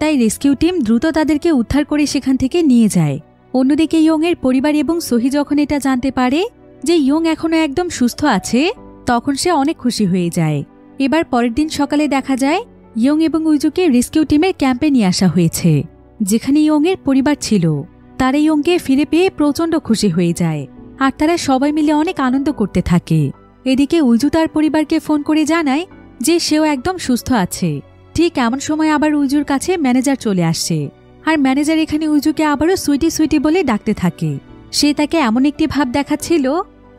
তাই রেস্কিউ টিম দ্রুত তাদেরকে উদ্ধার করে সেখান থেকে নিয়ে যায়। অন্যদিকে ইয়ং এর পরিবার এবং সোহি যখন এটা জানতে পারে যে ইয়ং এখনও একদম সুস্থ আছে, তখন সে অনেক খুশি হয়ে যায়। এবার পরের দিন সকালে দেখা যায় ইয়ং এবং উইজুকে রেস্কিউ টিমের ক্যাম্পে নিয়ে আসা হয়েছে, যেখানে ইয়ং এর পরিবার ছিল। তারা ইয়ংকে ফিরে পেয়ে প্রচণ্ড খুশি হয়ে যায়, আর তারা সবাই মিলে অনেক আনন্দ করতে থাকে। এদিকে উইজু তার পরিবারকে ফোন করে জানায় যে সেও একদম সুস্থ আছে। ঠিক এমন সময় আবার উইজুর কাছে ম্যানেজার চলে আসছে, আর ম্যানেজার এখানে উইজুকে আবারও সুইটি সুইটি বলে ডাকতে থাকে। সে তাকে এমন একটি ভাব দেখাচ্ছিল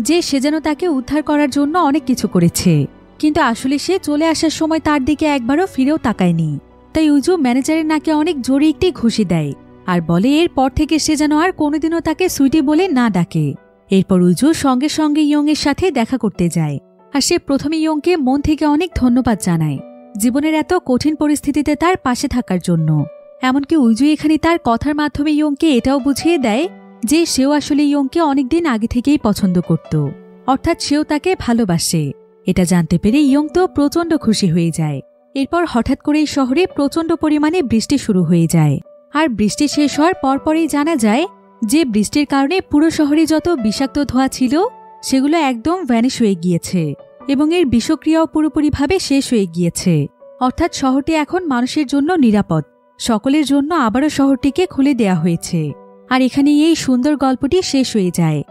যে সে যেন তাকে উদ্ধার করার জন্য অনেক কিছু করেছে, কিন্তু আসলে সে চলে আসার সময় তার দিকে একবারও ফিরেও তাকায়নি। তাই উইজু ম্যানেজারের নাকে অনেক জোরে একটি ঘুষি দেয়, আর বলে এরপর থেকে সে যেন আর কোনোদিনও তাকে সুইটি বলে না ডাকে। এরপর উইজু সঙ্গে সঙ্গে ইয়ং এর সাথে দেখা করতে যায়, আর সে প্রথমে ইয়ংকে মন থেকে অনেক ধন্যবাদ জানায় জীবনের এত কঠিন পরিস্থিতিতে তার পাশে থাকার জন্য। এমনকি উইজু এখানে তার কথার মাধ্যমে ইয়ংকে এটাও বুঝিয়ে দেয় যে সেও আসলে ইয়ংকে অনেকদিন আগে থেকেই পছন্দ করত, অর্থাৎ সেও তাকে ভালোবাসে। এটা জানতে পেরে ইয়ং তো প্রচণ্ড খুশি হয়ে যায়। এরপর হঠাৎ করেই শহরে প্রচণ্ড পরিমাণে বৃষ্টি শুরু হয়ে যায়। আর বৃষ্টি শেষ হওয়ার পরপরই জানা যায় যে বৃষ্টির কারণে পুরো শহরে যত বিষাক্ত ধোঁয়া ছিল সেগুলো একদম ভ্যানিশ হয়ে গিয়েছে এবং এর বিষক্রিয়াও পুরোপুরিভাবে শেষ হয়ে গিয়েছে। অর্থাৎ শহরটি এখন মানুষের জন্য নিরাপদ। সকলের জন্য আবারও শহরটিকে খুলে দেয়া হয়েছে। আর এখানেই এই সুন্দর গল্পটি শেষ হয়ে যায়।